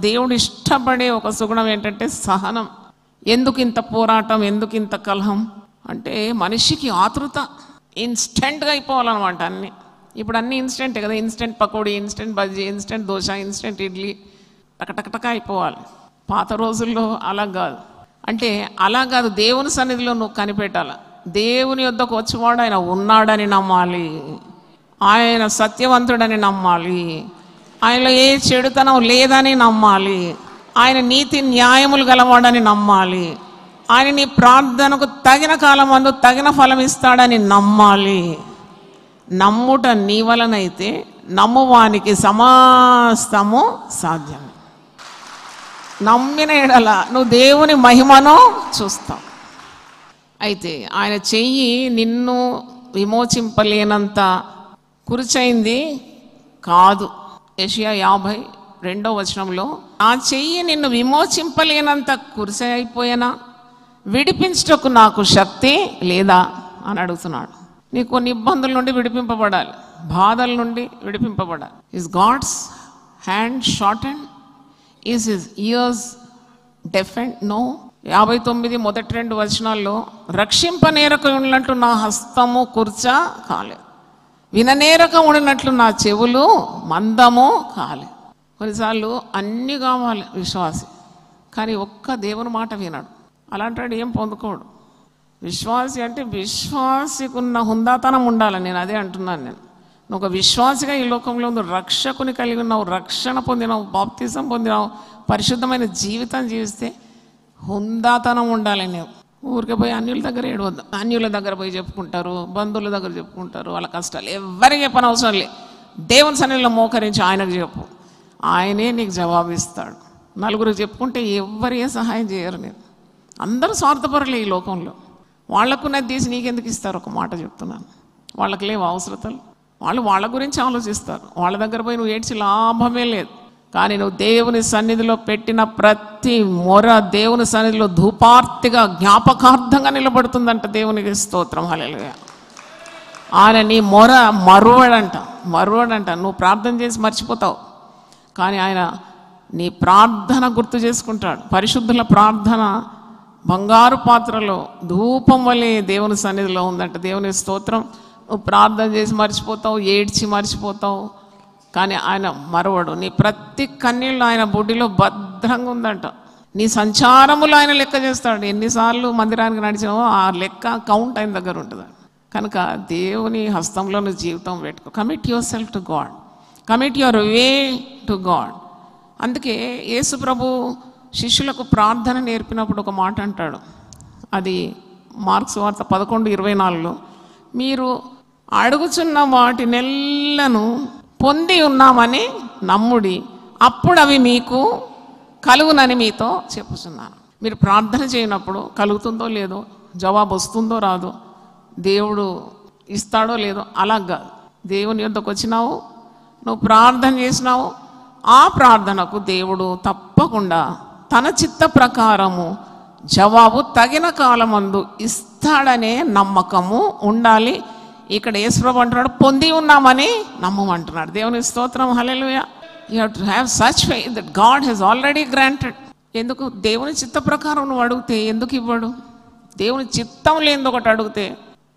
దేవుడు ఇష్టపడే ఒక సుగుణం ఏంటంటే సహనం. ఎందుకు ఇంత పోరాటం, ఎందుకు ఇంత కలహం అంటే మనిషికి ఆతృత, ఇన్స్టెంట్గా అయిపోవాలన్నమాట అన్నీ. ఇప్పుడు అన్నీ ఇన్స్టెంటే కదా, instant pakodi, instant bajji, instant dosa, instant idli, టకటకటక అయిపోవాలి. పాత రోజుల్లో అలా కాదు. అంటే అలా కాదు, దేవుని సన్నిధిలో నువ్వు కనిపెట్టాల. దేవుని యొద్దకు వచ్చేవాడు ఆయన ఉన్నాడని నమ్మాలి, ఆయన సత్యవంతుడని నమ్మాలి, ఆయనలో ఏ చెడుతనం లేదని నమ్మాలి, ఆయన నీతి న్యాయములు గలవాడని నమ్మాలి, ఆయన నీ ప్రార్థనకు తగిన కాలం అందు తగిన ఫలం ఇస్తాడని నమ్మాలి. నమ్ముట నీ వలనైతే నమ్మువానికి సమస్తము సాధ్యం. నమ్మిన ఎడల నువ్వు దేవుని మహిమను చూస్తావు. అయితే ఆయన చెయ్యి నిన్ను విమోచింపలేనంత కురిచైంది కాదు. యెషయా 52:2 నా చెయ్యి నిన్ను విమోచింపలేనంత కురిసై అయిపోయినా విడిపించుటకు నాకు శక్తి లేదా అని అడుగుతున్నాడు. నీకు కొన్ని ఇబ్బందుల నుండి విడిపింపబడాలి, బాధల నుండి విడిపింపబడాలి. Is God's hand shortened? Is his ears deafened? No. 59 మొదటి 2 వచనాల్లో రక్షింపనేరక ఉన్నట్లు నా హస్తము కుర్చా కాలేదు, విననేరక ఉండినట్లు నా చెవులు మందము కాలేదు. కొన్నిసార్లు అన్నీ కావాలి విశ్వాసి, కానీ ఒక్క దేవుని మాట వినడు. అలాంటి ఏం పొందుకోడు. విశ్వాసి అంటే విశ్వాసికి ఉన్న హుందాతనం ఉండాలి. నేను అదే అంటున్నాను. నువ్వు ఒక విశ్వాసిగా ఈ లోకంలో రక్షకుని కలిగి ఉన్నావు, రక్షణ పొందినావు, బాప్తిజం పొందినావు, పరిశుద్ధమైన జీవితం జీవిస్తే హుందాతనం ఉండాలి. నువ్వు ఊరికే పోయి అన్యుల దగ్గర ఏడవద్దు. అన్యుల దగ్గర పోయి చెప్పుకుంటారు, బంధువుల దగ్గర చెప్పుకుంటారు వాళ్ళ కష్టాలు. ఎవరికి చెప్పని అవసరం లేదు. దేవుని సన్నిధిలో మోకరించి ఆయనకు చెప్పు, ఆయనే నీకు జవాబిస్తాడు. నలుగురు చెప్పుకుంటే ఎవరు ఏ సహాయం చేయరు. నేను అందరూ స్వార్థపరులే ఈ లోకంలో. వాళ్ళకున్నది తీసి నీకెందుకు ఇస్తారు? ఒక మాట చెప్తున్నాను, వాళ్ళకి లేవు అవసరతలు. వాళ్ళు వాళ్ళ గురించి ఆలోచిస్తారు. వాళ్ళ దగ్గర పోయి నువ్వు ఏడ్చి లాభమే లేదు. కానీ నువ్వు దేవుని సన్నిధిలో పెట్టిన ప్రతి మొర దేవుని సన్నిధిలో ధూపార్తిగా జ్ఞాపకార్థంగా నిలబడుతుందంట. దేవునికి స్తోత్రం, హల్లెలూయా. ఆయన నీ మొర మరువడంట. నువ్వు ప్రార్థన చేసి మర్చిపోతావు, కానీ ఆయన నీ ప్రార్థన గుర్తు చేసుకుంటాడు. పరిశుద్ధుల ప్రార్థన బంగారు పాత్రలో ధూపం వలె దేవుని సన్నిధిలో ఉందంట. దేవుని స్తోత్రం. నువ్వు ప్రార్థన చేసి మర్చిపోతావు, ఏడ్చి మర్చిపోతావు, కానీ ఆయన మరవడు. నీ ప్రతి కన్నీళ్ళు ఆయన బొడ్డిలో భద్రంగా ఉందంట. నీ సంచారములు ఆయన లెక్క చేస్తాడు. ఎన్నిసార్లు మందిరానికి నడిచినావో ఆ లెక్క కౌంట్ ఆయన దగ్గర ఉంటుంది. కనుక దేవుని హస్తంలో నువ్వు జీవితం పెట్టుకో. Commit your self to God, commit your way to God. అందుకే యేసు ప్రభు శిష్యులకు ప్రార్థన నేర్పినప్పుడు ఒక మాట అంటాడు. అది మార్క్స్ వార్త 11:24 మీరు అడుగుచున్న వాటినెల్లను పొంది ఉన్నామని నమ్ముడి, అప్పుడు అవి మీకు కలుగునని మీతో చెప్పుచున్నాను. మీరు ప్రార్థన చేయనప్పుడు కలుగుతుందో లేదో, జవాబు వస్తుందో రాదో, దేవుడు ఇస్తాడో లేదో అలా కాదు. దేవుని యొద్దకు వచ్చినావు, నువ్వు ప్రార్థన చేసినావు, ఆ ప్రార్థనకు దేవుడు తప్పకుండా తన చిత్త ప్రకారము జవాబు తగిన కాలమందు ఇస్తాడనే నమ్మకము ఉండాలి. ఇక్కడ యేసుప్రభు అంటున్నాడు, పొంది ఉన్నామని నమ్మమంటున్నాడు. దేవుని స్తోత్రం, hallelujah. You have to have such faith that God has already granted. ఎందుకు? దేవుని చిత్త ప్రకారం నువ్వు అడిగితే ఎందుకు ఇవ్వడు? దేవుని చిత్తం లేనిది ఒకటి అడిగితే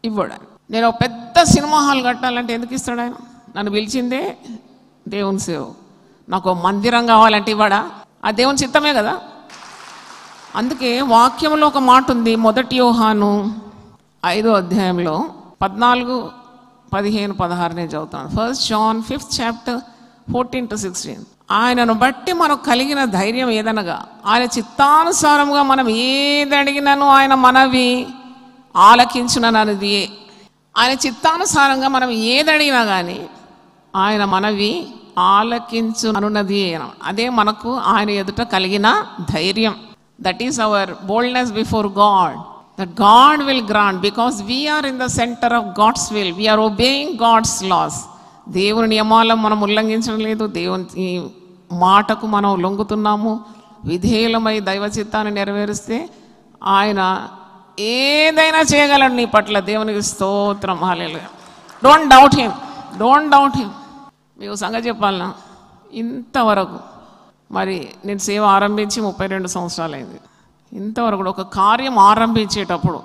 ఇవ్వడు. నేను ఒక పెద్ద సినిమా హాల్ కట్టాలంటే ఎందుకు ఇస్తాడు ఆయన? నన్ను పిలిచిందే దేవుని సేవ. నాకు మందిరం కావాలంటే ఇవ్వడా? ఆ దేవుని చిత్తమే కదా. అందుకే వాక్యంలో ఒక మాట ఉంది, 1 యోహాను 5వ అధ్యాయంలో 14, 15, 16 నేను చదువుతాను. 1 John 5th chapter 14 to 16. ఆయనను బట్టి మనకు కలిగిన ధైర్యం ఏదనగా, ఆయన చిత్తానుసారంగా మనం ఏది అడిగినాను ఆయన మనవి ఆలకించునన్నది. ఆయన చిత్తానుసారంగా మనం ఏది అడిగినా కానీ ఆయన మనవి ఆలకించు అనున్నది. అదే మనకు ఆయన ఎదుట కలిగిన ధైర్యం. That is our boldness before God, that God will grant, because we are in the center of God's will. We are obeying God's laws. దేవుని నియమాలను మనం ఉల్లంఘించడం లేదు, దేవుని మాటకు మనం లొంగుతున్నాము. విధేయులమై దైవ చిత్తాన్ని నెరవేరిస్తే ఆయన ఏదైనా చేయగలడు నీ పట్ల. దేవునికి స్తోత్రం, hallelujah. Don't doubt him, don't doubt him. మీకు సంగతి చెప్పాలనా, ఇంతవరకు మరి నేను సేవ ఆరంభించి 32 సంవత్సరాలు అయింది. ఇంతవరకు కూడా ఒక కార్యం ఆరంభించేటప్పుడు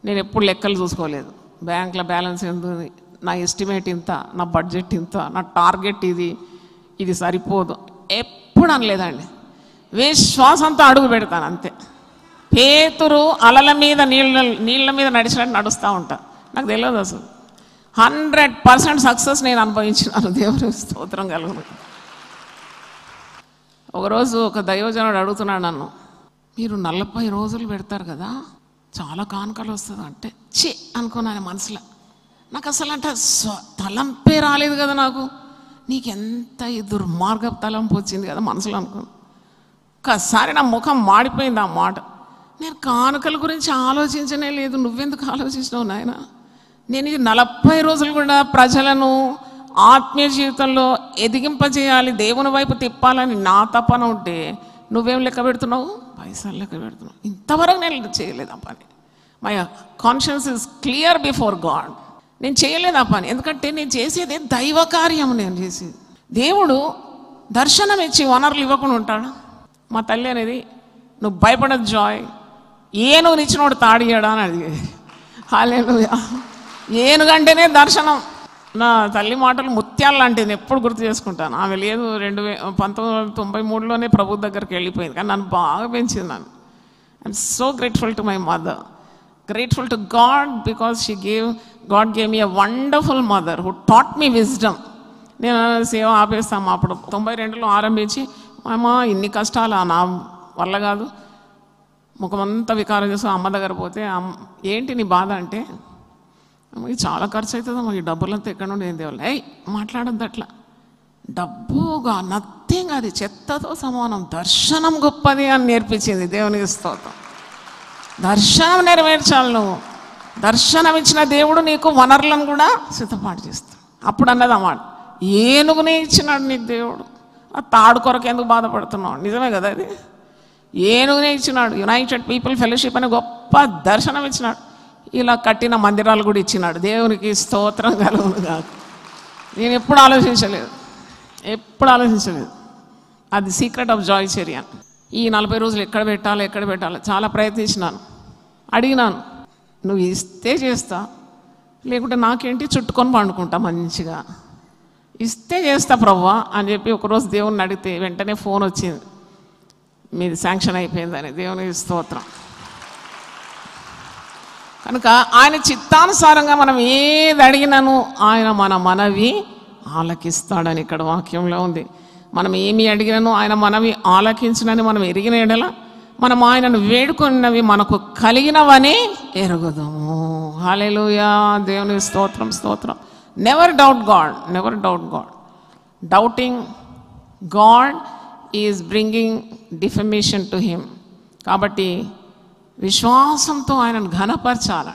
నేను ఎప్పుడు లెక్కలు చూసుకోలేదు. బ్యాంకులో బ్యాలెన్స్ ఎంత ఉంది, నా ఎస్టిమేట్ ఇంత, నా బడ్జెట్ ఇంత, నా టార్గెట్ ఇది సరిపోదు, ఎప్పుడు అనలేదండి. విశ్వాసంతో అడుగు పెడతాను అంతే. పేతురు అలల మీద నీళ్ళ మీద నడిచినట్టు నడుస్తూ ఉంటాను. నాకు తెలియదు అసలు. 100% సక్సెస్ నేను అనుభవించినాను. దేవుని స్తోత్రం కలుగును. ఒకరోజు ఒక దైవజనుడు అడుగుతున్నాడు నన్ను, మీరు 40 రోజులు పెడతారు కదా, చాలా కానుకలు వస్తుంది అంటే, ఛీ అనుకున్నాను మనసులో. నాకు అసలు అంటే తలంపే రాలేదు కదా నాకు. నీకెంత ఈ దుర్మార్గపు తలంపు వచ్చింది కదా మనసులో అనుకున్నాను. ఒక్కసారి నా ముఖం మాడిపోయింది ఆ మాట. నేను కానుకల గురించి ఆలోచించనే లేదు. నువ్వెందుకు ఆలోచించినావు నాయన? నేను ఈ 40 రోజులు కూడా ప్రజలను ఆత్మీయ జీవితంలో ఎదిగింపజేయాలి, దేవుని వైపు తిప్పాలని నా తపన ఉంటే నువ్వేం లెక్క పెడుతున్నావు? పైసలు లెక్క పెడుతున్నావు. ఇంతవరకు నేను చేయలేదు ఆ పని. My conscience is clear before God. నేను చేయలేదు ఆ పని. ఎందుకంటే నేను చేసేది దైవ కార్యం. నేను చేసేది దేవుడు దర్శనం ఇచ్చి వనరులు ఇవ్వకుండా ఉంటాడు. మా తల్లి అనేది, నువ్వు భయపడదు జాయ్, ఏనుగుని ఇచ్చినోడు తాడియాడా అని అడిగేది. హల్లెలూయా. ఏనుగంటేనే దర్శనం. నా తల్లి మాటలు ముత్యాలు లాంటివి, నేను ఎప్పుడు గుర్తు చేసుకుంటాను. ఆమె లేదు 1993లోనే ప్రభు దగ్గరికి వెళ్ళిపోయింది, కానీ నన్ను బాగా పెంచింది. నన్ను I'm so grateful to my mother, grateful to God, because God gave me a wonderful mother who taught me wisdom. నేను సేవ ఆపేస్తాము అప్పుడు 92లో ఆరంభించి, అమ్మ ఇన్ని కష్టాలు నా వల్ల కాదు, ముఖమంతా వికారం చేస్తూ అమ్మ దగ్గర పోతే, ఏంటి నీ బాధ అంటే, అమ్మకి చాలా ఖర్చు అవుతుందమ్మా, ఈ డబ్బులంతా ఎక్కడ నుండి ఏం తేవాలి. మాట్లాడద్దు అట్లా. డబ్బుగా నథింగ్, అది చెత్తతో సమానం. దర్శనం గొప్పది అని నేర్పించింది. దేవునికి స్తోత్రం. దర్శనం నెరవేర్చాలి నువ్వు. దర్శనం ఇచ్చిన దేవుడు నీకు వనరులను కూడా సిద్ధపాటు చేస్తాడు. అప్పుడు అన్నది అన్నమాట, ఏనుగునే ఇచ్చినాడు నీకు దేవుడు, ఆ తాడు కొరకు ఎందుకు బాధపడుతున్నావు? నిజమే కదా అది. ఏనుగునే ఇచ్చినాడు. యునైటెడ్ పీపుల్ ఫెలోషిప్ అనే గొప్ప దర్శనం ఇచ్చినాడు. ఇలా కట్టిన మందిరాలు కూడా ఇచ్చినాడు. దేవునికి స్తోత్రం కలుగును కాదు. నేను ఎప్పుడు ఆలోచించలేదు. అది సీక్రెట్ ఆఫ్ జాయ్ చర్య. ఈ 40 రోజులు ఎక్కడ పెట్టాలో చాలా ప్రయత్నించినాను, అడిగినాను. నువ్వు ఇస్తే చేస్తా, లేకుంటే నాకేంటి చుట్టుకొని పండుకుంటా మంచిగా. ఇస్తే చేస్తా ప్రభువా అని చెప్పి ఒకరోజు దేవుణ్ణి అడిగితే వెంటనే ఫోన్ వచ్చింది, మీది శాంక్షన్ అయిపోయిందని. దేవునికి స్తోత్రం. కనుక ఆయన చిత్తానుసారంగా మనం ఏది అడిగినాను ఆయన మన మనవి ఆలకిస్తాడని ఇక్కడ వాక్యంలో ఉంది. మనం ఏమి అడిగినాను ఆయన మనవి ఆలకించునని మనం ఎరిగిన ఎడల మనం ఆయనను వేడుకున్నవి మనకు కలిగినవని ఎరుగుదాము. హల్లెలూయా. దేవుని స్తోత్రం, స్తోత్రం. Never doubt God, never doubt God. Doubting God is bringing defamation to him. కాబట్టి విశ్వాసంతో ఆయనను ఘనపరచాలి.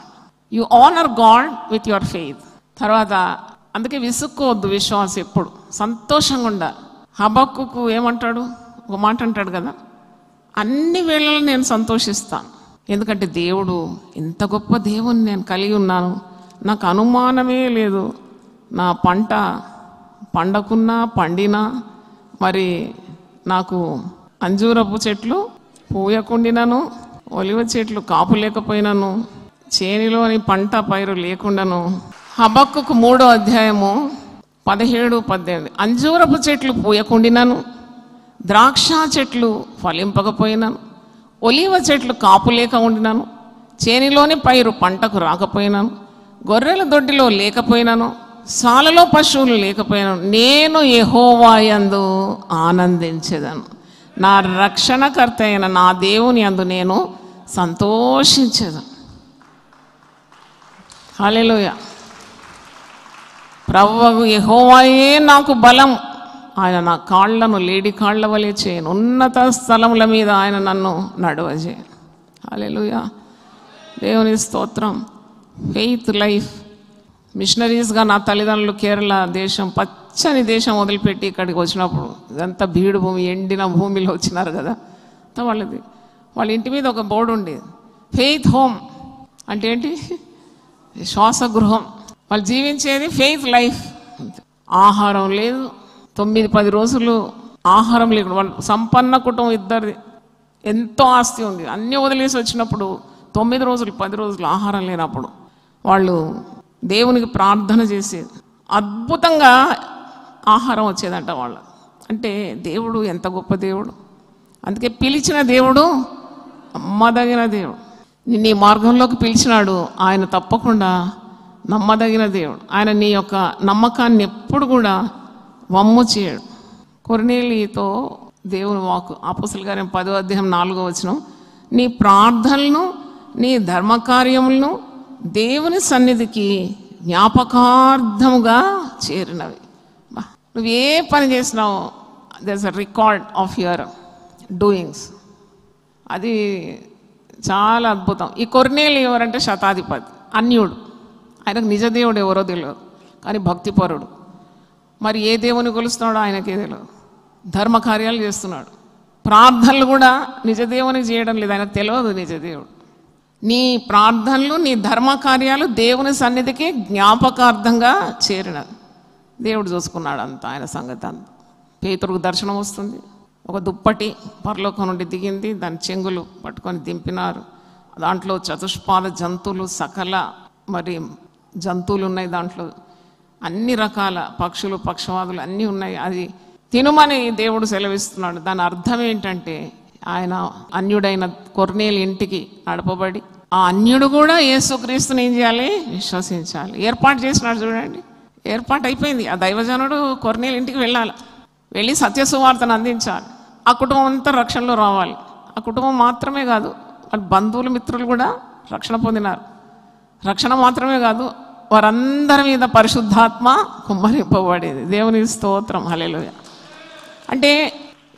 You honour God with your faith. తర్వాత అందుకే విసుక్కోవద్దు. విశ్వాసం ఎప్పుడు సంతోషంగా ఉండాలి. హబక్కుకు ఏమంటాడు? ఒక మాట అంటాడు కదా, అన్ని వేళల్లో నేను సంతోషిస్తాను, ఎందుకంటే దేవుడు ఇంత గొప్ప దేవుని నేను కలిగి ఉన్నాను, నాకు అనుమానమే లేదు. నా పంట పండకున్నా పండినా, మరి నాకు అంజూరపు చెట్లు పూయకుండినను, ఒలివ చెట్లు కాపు లేకపోయినను, చేనిలోని పంట పైరు లేకుండాను. హబక్కుకు 3వ అధ్యాయము 17, 18 అంజూరపు చెట్లు పూయకుండినను, ద్రాక్ష చెట్లు ఫలింపకపోయినాను, ఒలీవ చెట్లు కాపు లేక ఉండినాను, చేనిలోని పైరు పంటకు రాకపోయినాను, గొర్రెల దొడ్డిలో లేకపోయినాను, సాలలో పశువులు లేకపోయినాను, నేను యెహోవా యందు ఆనందించేదను. నా రక్షణకర్త అయిన నా దేవుని యందు నేను సంతోషించేదను. హల్లెలూయా. ప్రభువు యెహోవాయే నాకు బలం, ఆయన నా కాళ్లను లేడి కాళ్ల వలె చేయను, ఉన్నత స్థలముల మీద ఆయన నన్ను నడవజేయను. హల్లెలూయా. దేవుని స్తోత్రం. Faith life. మిషనరీస్గా నా తల్లిదండ్రులు కేరళ దేశం, పచ్చని దేశం వదిలిపెట్టి ఇక్కడికి వచ్చినప్పుడు, ఇదంతా బీడు భూమి, ఎండిన భూమిలో వచ్చినారు కదా, వాళ్ళ ఇంటి మీద ఒక బోర్డు ఉండేది, ఫెయిత్ హోమ్ అంటే ఏంటి? శ్వాసగృహం. వాళ్ళు జీవించేది ఫెయిత్ లైఫ్. ఆహారం లేదు, 9-10 రోజులు ఆహారం లేకుండా, వాళ్ళు సంపన్న కుటుంబం, ఇద్దరిది ఎంతో ఆస్తి ఉంది, అన్నీ వదిలేసి వచ్చినప్పుడు 9 రోజులు 10 రోజులు ఆహారం లేనప్పుడు వాళ్ళు దేవునికి ప్రార్థన చేసేది, అద్భుతంగా ఆహారం వచ్చేదంట వాళ్ళు. అంటే దేవుడు ఎంత గొప్ప దేవుడు. అందుకే పిలిచిన దేవుడు నమ్మదగిన దేవుడు. నిన్ను ఈ మార్గంలోకి పిలిచినాడు, ఆయన తప్పకుండా నమ్మదగిన దేవుడు. ఆయన నీ యొక్క నమ్మకాన్ని ఎప్పుడు కూడా వమ్ము చేయడు. కొర్నేలితో దేవుని వాక్కు, అపోస్తలుల కార్యం 10వ అధ్యాయం 4వ వచనం, నీ ప్రార్థనలను నీ ధర్మకార్యములను దేవుని సన్నిధికి జ్ఞాపకార్థముగా చేరినవి. నువ్వు ఏ పని చేసినావు, there is a record of your doings. అది చాలా అద్భుతం. ఈ కొర్నేలి ఎవరంటే శతాధిపతి, అన్యుడు, ఆయనకు నిజ దేవుడు ఎవరో తెలియదు, కానీ భక్తిపరుడు. మరి ఏ దేవుని కొలుస్తున్నాడో ఆయనకే తెలియదు. ధర్మకార్యాలు చేస్తున్నాడు, ప్రార్థనలు కూడా నిజ దేవునికి చేయడం లేదు, ఆయనకు తెలియదు నిజ దేవుడు. నీ ప్రార్థనలు నీ ధర్మకార్యాలు దేవుని సన్నిధికి జ్ఞాపకార్థంగా చేరినది. దేవుడు చూసుకున్నాడు అంతా, ఆయన సంగతి అంతా. పేతురుకు దర్శనం వస్తుంది, ఒక దుప్పటి పరలోకం నుండి దిగింది, దాని చెంగులు పట్టుకొని దింపినారు. దాంట్లో చతుష్పాద జంతువులు, సకల మరి జంతువులు ఉన్నాయి, దాంట్లో అన్ని రకాల పక్షులు పక్షవాదులు అన్నీ ఉన్నాయి. అది తినుమని దేవుడు సెలవిస్తున్నాడు. దాని అర్థం ఏంటంటే, ఆయన అన్యుడైన కొర్నేలి ఇంటికి నడపబడి, ఆ అన్యుడు కూడా యేసుక్రీస్తుని ఏం చేయాలి? విశ్వసించాలి. ఏర్పాటు చేసినాడు చూడండి, ఏర్పాటు అయిపోయింది. ఆ దైవజనుడు కొర్నేలి ఇంటికి వెళ్ళాలి, వెళ్ళి సత్య సువార్తను అందించాలి. ఆ కుటుంబం అంతా రక్షణలో రావాలి. ఆ కుటుంబం మాత్రమే కాదు, వాళ్ళ బంధువులు మిత్రులు కూడా రక్షణ పొందినారు. రక్షణ మాత్రమే కాదు, వారందరి మీద పరిశుద్ధాత్మ కుమ్మరింపబడేది. దేవుని స్తోత్రం. హల్లెలూయా. అంటే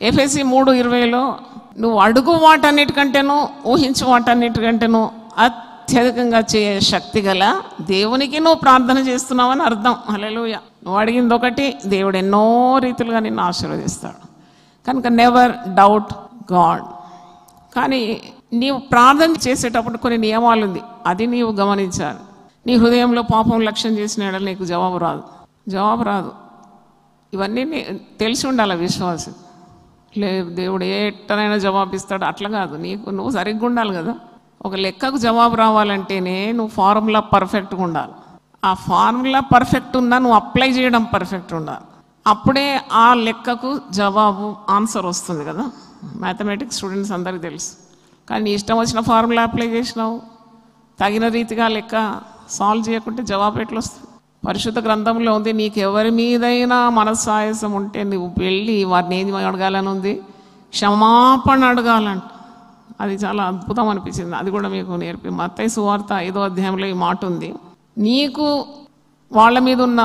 ఎఫెసీ 3:20లో నువ్వు అడుగు వాటన్నిటికంటేనూ ఊహించు వాటన్నిటికంటేనూ అత్యధికంగా చేయ శక్తి గల దేవునికి నువ్వు ప్రార్థన చేస్తున్నావని అర్థం. హల్లెలూయా. నువ్వు అడిగింది ఒకటి, దేవుడు ఎన్నో రీతులుగా నిన్ను ఆశీర్వదిస్తాడు. కనుక నెవర్ డౌట్ గాడ్. కానీ నీవు ప్రార్థన చేసేటప్పుడు కొన్ని నియమాలు ఉంది, అది నీవు గమనించాలి. నీ హృదయంలో పాపం లక్ష్యం చేసిన ఎడల నీకు జవాబు రాదు. ఇవన్నీ తెలిసి ఉండాలి విశ్వాసం. లేదు దేవుడు ఏ ఎట్టనైనా జవాబిస్తాడు అట్లా కాదు, నువ్వు సరిగ్గా ఉండాలి కదా. ఒక లెక్కకు జవాబు రావాలంటేనే నువ్వు ఫార్ములా పర్ఫెక్ట్గా ఉండాలి. ఆ ఫార్ములా పర్ఫెక్ట్ ఉన్నా నువ్వు అప్లై చేయడం పర్ఫెక్ట్ ఉండాలి. అప్పుడే ఆ లెక్కకు జవాబు ఆన్సర్ వస్తుంది కదా. మ్యాథమెటిక్స్ స్టూడెంట్స్ అందరికీ తెలుసు. కానీ నీ ఇష్టం వచ్చిన ఫార్ములా అప్లై చేసినావు, తగిన రీతిగా లెక్క సాల్వ్ చేయకుంటే జవాబు ఎట్లా వస్తుంది? పరిశుద్ధ గ్రంథంలో ఉంది, నీకు ఎవరి మీదైనా మనస్సాయసం ఉంటే నువ్వు వెళ్ళి వారిని ఏది అడగాలని ఉంది? క్షమాపణ అడగాలంట. అది చాలా అద్భుతం అనిపించింది. అది కూడా మీకు నేర్పి మత్తయి సువార్త 5వ అధ్యాయంలో ఈ మాట ఉంది. నీకు వాళ్ళ మీద ఉన్న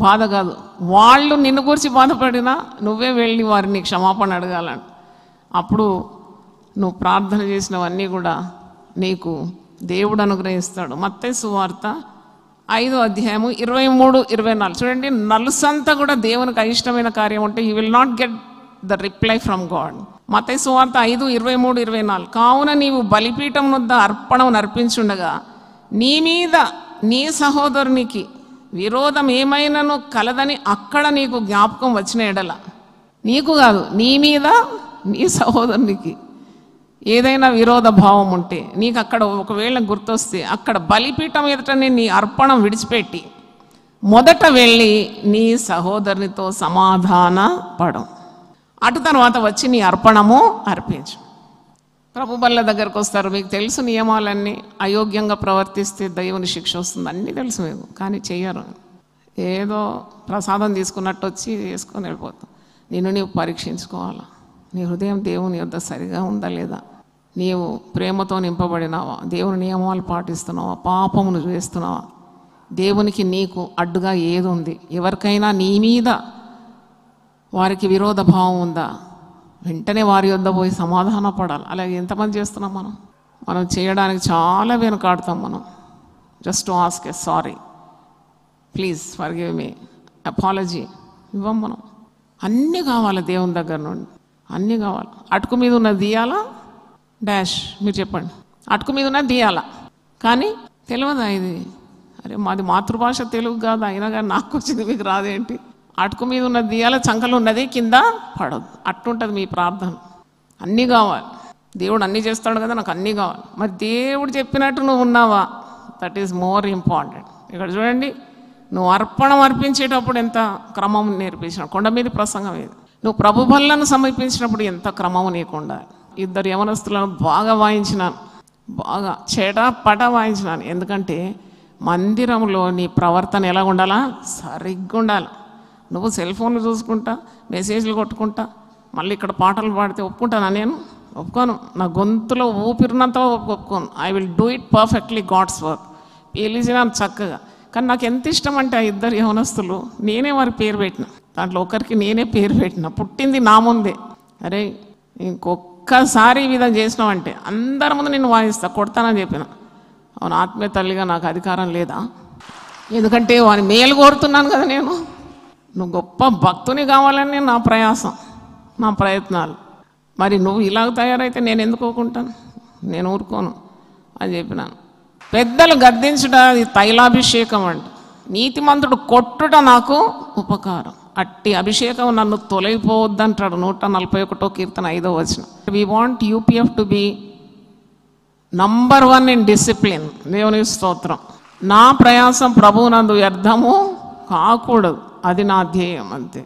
బాధ కాదు, వాళ్ళు నిన్ను గురించి బాధపడినా నువ్వే వెళ్ళి వారిని క్షమాపణ అడగాలంట. అప్పుడు నువ్వు ప్రార్థన చేసినవన్నీ కూడా నీకు దేవుడు అనుగ్రహిస్తాడు. మత్తయి సువార్త 5వ అధ్యాయము 23-24 చూడండి. నలుసంతా కూడా దేవునికి అయిష్టమైన కార్యం ఉంటే you will not get the reply from God. మత్తయి సువార్త 5:23-24 కావున నీవు బలిపీఠం వద్ద అర్పణం నర్పించుండగా నీ మీద నీ సహోదరునికి విరోధం ఏమైనాను కలదని అక్కడ నీకు జ్ఞాపకం వచ్చిన ఎడల, నీకు కాదు నీ మీద నీ సహోదరునికి ఏదైనా విరోధ భావం ఉంటే నీకు అక్కడ ఒకవేళ గుర్తొస్తే అక్కడ బలిపీఠం ఎదుటనే నీ అర్పణం విడిచిపెట్టి మొదట వెళ్ళి నీ సహోదరునితో సమాధాన పడం, అటు తర్వాత వచ్చి నీ అర్పణము అర్పించు. ప్రభు బల్ల దగ్గరకు వస్తారు, మీకు తెలుసు నియమాలన్నీ. అయోగ్యంగా ప్రవర్తిస్తే దేవుని శిక్ష వస్తుంది, అన్నీ తెలుసు మీకు, కానీ చెయ్యరు. ఏదో ప్రసాదం తీసుకున్నట్టు వచ్చి వేసుకొని వెళ్ళిపోతాం. నిన్ను నీవు పరీక్షించుకోవాలా, నీ హృదయం దేవుని యొద్ద సరిగా ఉందా లేదా, నీవు ప్రేమతో నింపబడినావా, దేవుని నియమాలు పాటిస్తున్నావా, పాపమును చేస్తున్నావా, దేవునికి నీకు అడ్డుగా ఏది ఉంది, ఎవరికైనా నీ మీద వారికి విరోధ భావం ఉందా, వెంటనే వారి వద్ద పోయి సమాధాన పడాలి. అలాగే ఎంతమంది చేస్తున్నాం మనం చేయడానికి చాలా వెనుకాడుతాం. మనం just to ask a sorry, please forgive me, apology ఇవ్వం. మనం అన్నీ కావాలి దేవుని దగ్గర నుండి, అన్నీ కావాలి. అటుకు మీద ఉన్నది తీయాలా, డాష్ మీరు చెప్పండి, అటుకు మీద ఉన్నది తీయాలా, కానీ తెలియదా ఇది? అరే మాది మాతృభాష తెలుగు కాదు, అయినా కానీ నాకు వచ్చింది మీకు రాదేంటి? అటుకు మీద ఉన్నది తీయాలా, చంకలు ఉన్నది కింద పడదు, అట్టుంటుంది మీ ప్రార్థన. అన్నీ కావాలి, దేవుడు అన్నీ చేస్తాడు కదా, నాకు అన్నీ కావాలి. మరి దేవుడు చెప్పినట్టు నువ్వు ఉన్నావా? That is more important. ఇక్కడ చూడండి, నువ్వు అర్పణం అర్పించేటప్పుడు ఎంత క్రమం నేర్పించినావు. కొండ మీద ప్రసంగం ఇది. నువ్వు ప్రభు బల్లను సమర్పించినప్పుడు ఎంత క్రమము నీకు ఉండాలి. ఇద్దరు యవనస్తులను బాగా వాయించినాను, బాగా చేటపట వాయించినాను. ఎందుకంటే మందిరంలో నీ ప్రవర్తన ఎలా ఉండాలా, సరిగ్గా ఉండాలి. నువ్వు సెల్ ఫోన్లు చూసుకుంటా, మెసేజ్లు కొట్టుకుంటా, మళ్ళీ ఇక్కడ పాటలు పాడితే ఒప్పుకుంటానా? నేను ఒప్పుకోను. నా గొంతులో ఊపిరినంత ఒప్పుకోను. I will do it perfectly, God's work. పిలిచినాను చక్కగా. కానీ నాకు ఎంత ఇష్టం అంటే ఆ ఇద్దరు యవనస్తులు, నేనే వారి పేరు పెట్టిన, దాంట్లో ఒకరికి నేనే పేరు పెట్టిన, పుట్టింది నా ముందే. అరే ఇంకొక్కసారి ఈ విధంగా చేసినావంటే అందరి ముందు నేను వాయిస్తా, కొడతానని చెప్పిన. అవును, ఆత్మీయ తల్లిగా నాకు అధికారం లేదా? ఎందుకంటే వాని మేలు కోరుతున్నాను కదా నేను. నువ్వు గొప్ప భక్తుని కావాలని నా ప్రయాసం, నా ప్రయత్నాలు. మరి నువ్వు ఇలాగ తయారైతే నేను ఎందుకు ఊరుకుంటాను? నేను ఊరుకోను అని చెప్పినాను. పెద్దలు గద్దించుట అది తైలాభిషేకం అంట, నీతిమంతుడు కొట్టుట నాకు ఉపకారం. అట్టి అభిషేకం నన్ను తొలగిపోవద్దంటాడు 141 కీర్తన 5వ వచనం. We want UPF to be number 1 in discipline. దేవుని స్తోత్రం. నా ప్రయాసం ప్రభువునందు వ్యర్థము కాకూడదు, అది నా ధ్యేయం అంతే.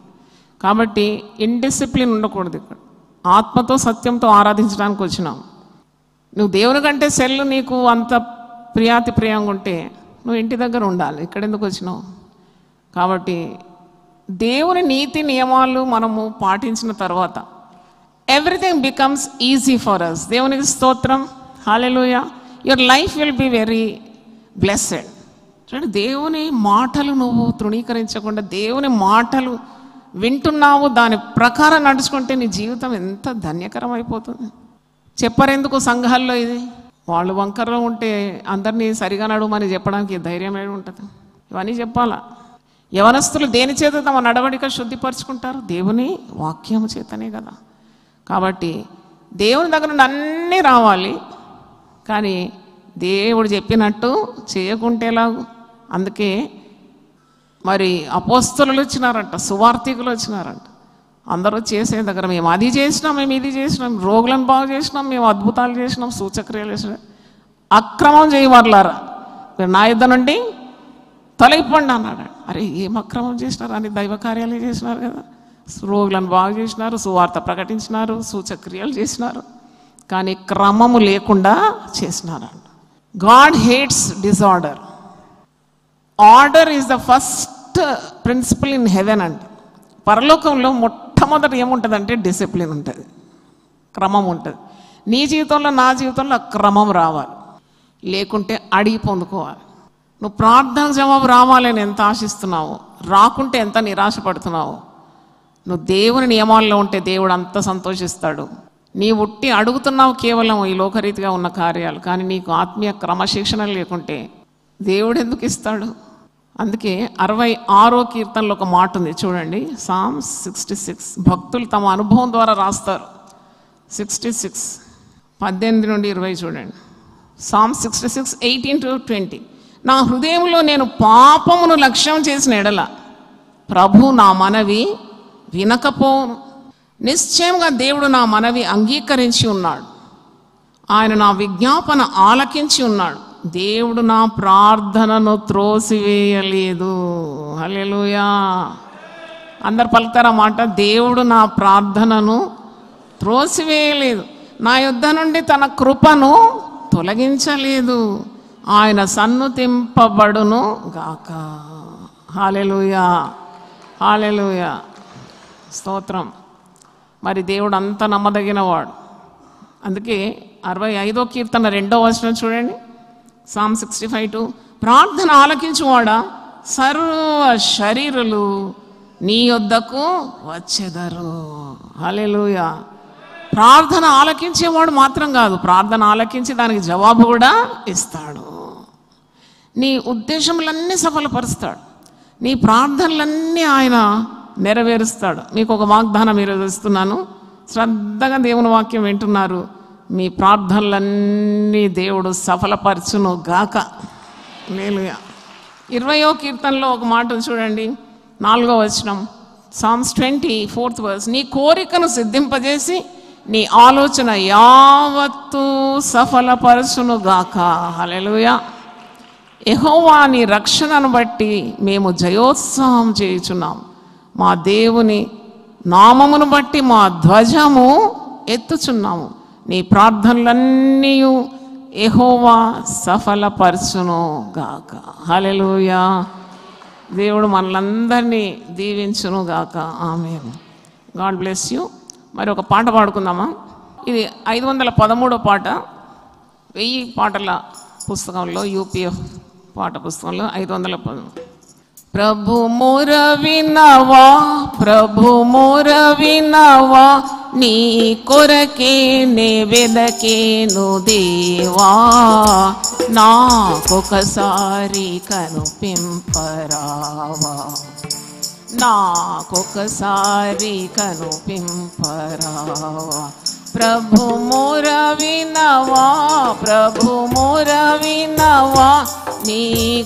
కాబట్టి ఇండిసిప్లిన్ ఉండకూడదు. ఇక్కడ ఆత్మతో సత్యంతో ఆరాధించడానికి వచ్చినాం. నువ్వు దేవుని కంటే సెల్లు నీకు అంత ప్రియాతి ప్రియంగా ఉంటే నువ్వు ఇంటి దగ్గర ఉండాలి, ఇక్కడ ఎందుకు వచ్చినావు? కాబట్టి దేవుని నీతి నియమాలు మనము పాటించిన తర్వాత everything becomes easy for us. దేవునికి స్తోత్రం, hallelujah. Your life will be very blessed. చూడండి, దేవుని మాటలు నువ్వు తృణీకరించకుండా దేవుని మాటలు వింటున్నావు, దాని ప్రకారం నడుచుకుంటే నీ జీవితం ఎంత ధన్యకరం అయిపోతుంది. చెప్పరెందుకు సంఘాల్లో ఇది? వాళ్ళు వంకరలో ఉంటే అందరినీ సరిగా నడవమని చెప్పడానికి ధైర్యం ఏమి ఉంటుంది? ఇవన్నీ చెప్పాలా. యవనస్తులు దేని చేత తమ నడవడిక శుద్ధిపరుచుకుంటారు? దేవుని వాక్యము చేతనే కదా. కాబట్టి దేవుని దగ్గర నుండి అన్నీ రావాలి, కానీ దేవుడు చెప్పినట్టు చేయకుంటే ఎలాగూ? అందుకే మరి అపోస్తలులు వచ్చినారంట, సువార్థికులు వచ్చినారంట. అందరూ చేసే దగ్గర మేము అది చేసినాం, మేము ఇది చేసినాం, రోగులను బాగు చేసినాం, మేము అద్భుతాలు చేసినాం, సూచక్రియలు చేసినాం. అక్రమం చేయవర్లారా, మీరు నా యుద్ధ నుండి తొలగిపోండి అన్నాడు. అరే ఏం అక్రమం చేసినారు అని దైవ కార్యాలు చేసినారు కదా. రోగులను బాగు చేసినారు, సువార్త ప్రకటించినారు, సూచక్రియలు చేసినారు, కానీ క్రమము లేకుండా చేసినారంట. God hates disorder. Order is the first principle in heaven అంట. పరలోకంలో మొట్టమొదటి ఏముంటుందంటే డిసిప్లిన్ ఉంటుంది, క్రమం ఉంటుంది. నీ జీవితంలో నా జీవితంలో ఆ క్రమం రావాలి, లేకుంటే అడిగి పొందుకోవాలి. నువ్వు ప్రార్థన జవాబు రావాలని ఎంత ఆశిస్తున్నావు, రాకుంటే ఎంత నిరాశపడుతున్నావు. నువ్వు దేవుని నియమాల్లో ఉంటే దేవుడు అంత సంతోషిస్తాడు. నీ ఉట్టి అడుగుతున్నావు కేవలం ఈ లోకరీతిగా ఉన్న కార్యాలు, కానీ నీకు ఆత్మీయ క్రమశిక్షణ లేకుంటే దేవుడు ఎందుకు ఇస్తాడు? అందుకే 66వ కీర్తనలో ఒక మాట ఉంది చూడండి, Psalms 66. భక్తులు తమ అనుభవం ద్వారా రాస్తారు. 66 18 నుండి 20 చూడండి. Psalms 66 18 to 20. నా హృదయంలో నేను పాపమును లక్ష్యం చేసిన ఎడల ప్రభు నా మనవి వినకపోను. నిశ్చయంగా దేవుడు నా మనవి అంగీకరించి ఉన్నాడు, ఆయన నా విజ్ఞాపన ఆలకించి ఉన్నాడు. దేవుడు నా ప్రార్థనను త్రోసివేయలేదు. హల్లెలూయా. అందరు పలుకుతారా మాట? దేవుడు నా ప్రార్థనను త్రోసివేయలేదు, నా యుద్ధ నుండి తన కృపను తొలగించలేదు, ఆయన సన్నుతింపబడును గాక. హల్లెలూయా, హల్లెలూయా, స్తోత్రం. మరి దేవుడు అంత నమ్మదగినవాడు. అందుకే 65వ కీర్తన 2వ వచనం చూడండి. సామ్ 65:2, ప్రార్థన ఆలకించువాడా, సర్వ శరీరులు నీ యొద్దకు వచ్చెదరు. హల్లెలూయా. ప్రార్థన ఆలకించేవాడు మాత్రం కాదు, ప్రార్థన ఆలకించి దానికి జవాబు కూడా ఇస్తాడు. నీ ఉద్దేశములన్నీ సఫలపరుస్తాడు, నీ ప్రార్థనలన్నీ ఆయన నెరవేరుస్తాడు. మీకు ఒక వాగ్దానం ఈరోజు ఇస్తున్నాను. శ్రద్ధగా దేవుని వాక్యం వింటున్నారు, మీ ప్రార్థనలన్నీ దేవుడు సఫలపరచును గాక. హల్లెలూయా. 20వ కీర్తనలో ఒక మాట చూడండి, 4వ వచనం. సామ్స్ 24th verse, నీ కోరికను సిద్ధింపజేసి నీ ఆలోచన యావత్తు సఫలపరచును గాక. హల్లెలూయా. యెహోవా నీ రక్షణను బట్టి మేము జయోత్సాహం చేయుచున్నాం, మా దేవుని నామమును బట్టి మా ధ్వజము ఎత్తుచున్నాము. నీ ప్రార్థనలన్నీ యెహోవా సఫలపరచును గాక. హల్లెలూయా. దేవుడు మనలందరినీ దీవించును గాక. ఆమేన్. God bless you. మరి ఒక పాట పాడుకుందామా? ఇది 513వ పాట, 1000 పాటల పుస్తకంలో, యూపీఎఫ్ పాట పుస్తకంలో 513. ప్రభు మొర వినవా, ప్రభు మొర వినవా, నీ కొరకే నే వెదకేను దేవా, నాకొకసారి కనుపింపరావా, నాకొకసారి కనుపింపరావా. ప్రభు మొర వినవా, ప్రభు మొర వినవా, నీ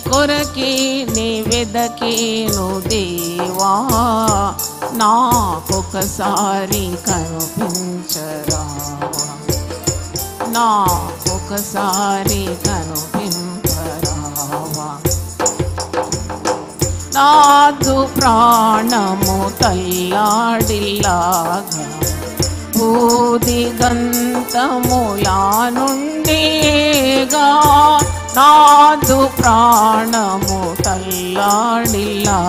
కొరకే నీ వెదకేను దేవా, నాకొకసారి కనుపించరావా, నాకొకసారి కనుపించరావా. నాదు ప్రాణము తల్లాడిల్లాగా, భూదిగంతములా నుండిగా, నాదు ప్రాణము తల్లాడిల్లాగా,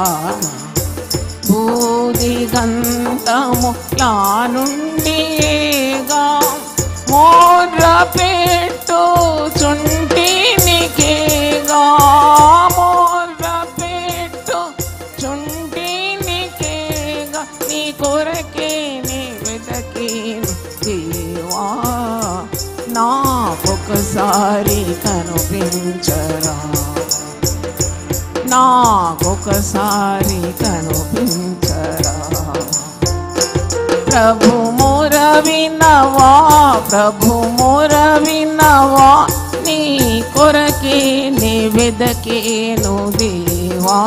భూదిగంతములా నుండిగా, మోర పెట్టుచుంటినికేగా, మోర పెట్టుచుంటినికేగా, నీ కొరకే నీ వెదకేను దేవా, నాకొకసారి కనుపించరావా, నాకొకసారి కనుపించరావా. ప్రభు మొర వినవా, ప్రభు మొర వినవా, నీ కొరకే నీ వెదకేను దేవా,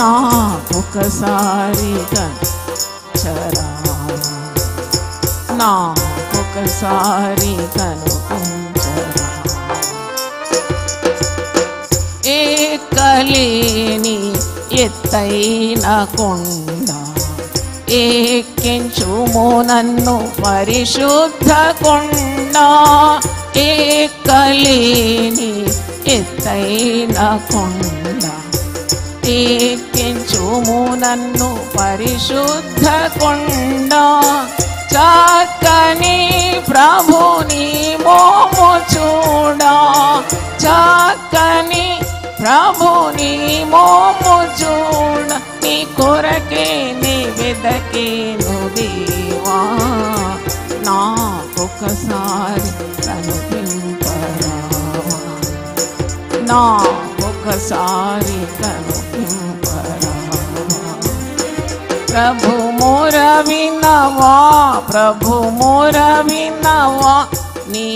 నాకొకసారి కనుపించరావా, నాకొకసారి కనుపించరావా. ఎక్కలేని ఎత్తైన కొండ ఎక్కించుము నన్ను పరిశుద్ధ కొండ, ఎక్కలేని ఎత్తైన కొండ ఎక్కించుము నన్ను పరిశుద్ధ కొండ, చక్కని ప్రభుని మోము చూడా, చక్కని ప్రభుని మోము చూడ, నీ కొరకే నీ వెదకేను దేవా, నాకొకసారి కనుపింపరావా, నాకొకసారి కనుపింపరావా. ప్రభు మొర వినవా, ప్రభు మొర వినవా, నీ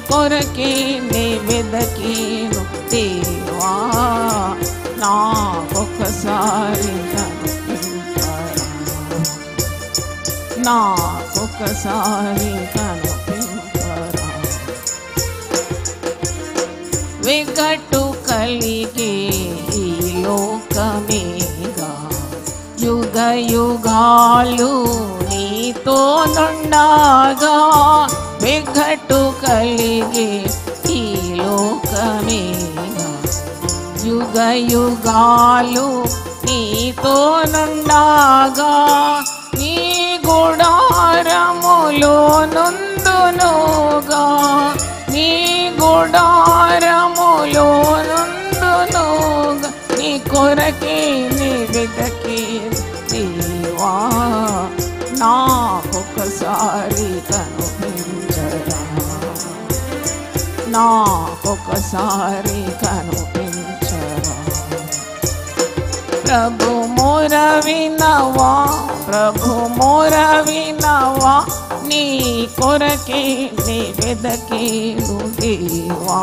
కొరకే నీ వెదకేను దేవా, నాకొకసారి కనుపింపరావా, నాకొకసారి కనుపింపరావా. వెగటు కలిగే ఈ లోకమేగా యుగ యుగాలు నీతో నుండగా వెగటు కలిగే ఈ లోకమేగా యుగ యుగాలు నీతో నుండగా నీ గుడారములో నుందునుగా నీ గుడారములో నుందునుగా నీ కొరకే నీ వెదకే దేవా నాకొకసారి కనిపించరా నాకొకసారి కనిపించరా ప్రభు మోర వినవా ప్రభు మోర వినవా నీ కొరకే నీ వెదకేను దేవా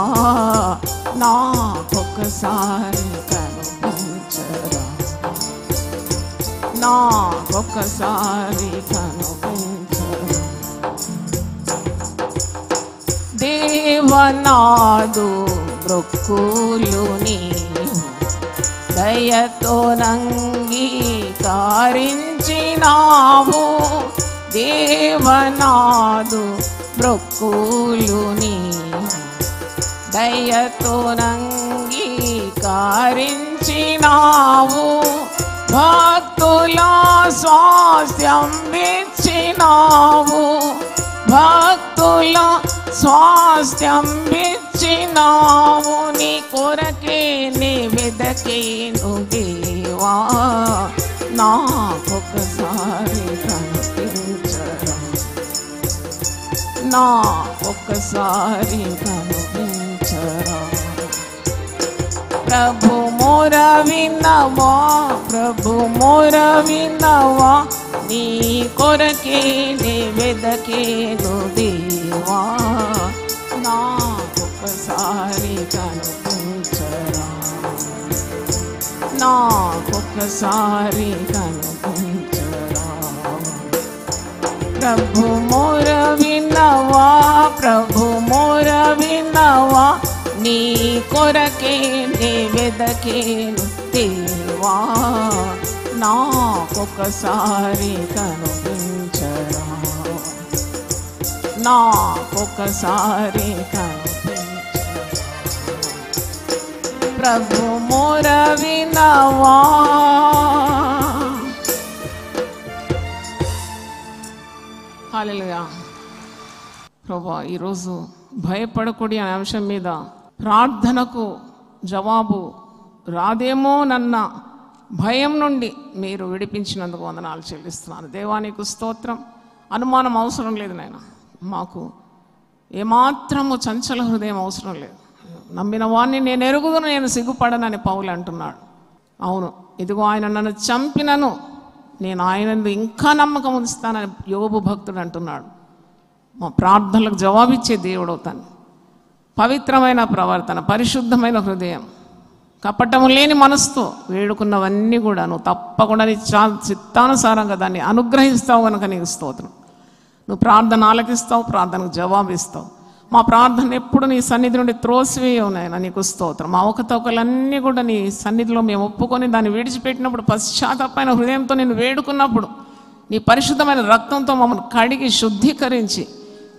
నాకొకసారి కనిపించరా నాకొకసారి కనిపించరా దేవనాదు బ్రొక్కులు నీవు దయతో నంగీకరించినావు దేవనాదు బ్రొక్కులు నీవు దయతో నంగీకరించినావు భక్తుల స్వాస్థ్యం ఇచ్చినావు భక్తుల స్వాస్థ్యం ఇచ్చినావు నీ కొరకే నీ వెదకేను దేవా నాకొకసారి కనిపించరా నాకొకసారి కనిపించరా ప్రభు మోర వినవా ప్రభు మోర వినవా నీ కొరకే నీ వెదకేను దేవా నాకొకసారి కనిపించరా నాకొకసారి కనిపించరా ప్రభు మోర వినవా ప్రభు మోర వినవా నీ కొరకే నీ వెదకేను దేవా నాకొకసారి కనిపించరా నాకొకసారి కనిపించరా ప్రభు మోర వినవా హల్లెలూయా ప్రభువా ఈరోజు భయపడకూడని అనే అంశం మీద ప్రార్థనకు జవాబు రాదేమోనన్న భయం నుండి మీరు విడిపించినందుకు వందనాలు చెల్లిస్తున్నాను దేవానికి స్తోత్రం అనుమానం అవసరం లేదు నాయన మాకు ఏమాత్రము చంచల హృదయం అవసరం లేదు నమ్మిన వాడిని నేను ఎరుగుదును నేను సిగ్గుపడనని పౌలు అంటున్నాడు అవును ఇదిగో ఆయన నన్ను చంపినను నేను ఆయన ఇంకా నమ్మకం ఉంచుతానని యోబు భక్తుడు అంటున్నాడు మా ప్రార్థనలకు జవాబిచ్చే దేవుడు అవుతాను పవిత్రమైన ప్రవర్తన పరిశుద్ధమైన హృదయం కపటము లేని మనసుతో వేడుకున్నవన్నీ కూడా నువ్వు తప్పకుండా నీ చిత్తానుసారంగా దాన్ని అనుగ్రహిస్తావు కనుక నీకు స్తోత్రం నువ్వు ప్రార్థన ఆలకిస్తావు ప్రార్థనకు జవాబిస్తావు మా ప్రార్థన ఎప్పుడు నీ సన్నిధి నుండి త్రోసివేయవు నాయన నీకు స్తోత్రం మా అవకతవకలన్నీ కూడా నీ సన్నిధిలో మేము ఒప్పుకొని దాన్ని విడిచిపెట్టినప్పుడు పశ్చాత్తాపమైన హృదయంతో నేను వేడుకున్నప్పుడు నీ పరిశుద్ధమైన రక్తంతో మమ్మల్ని కడిగి శుద్ధీకరించి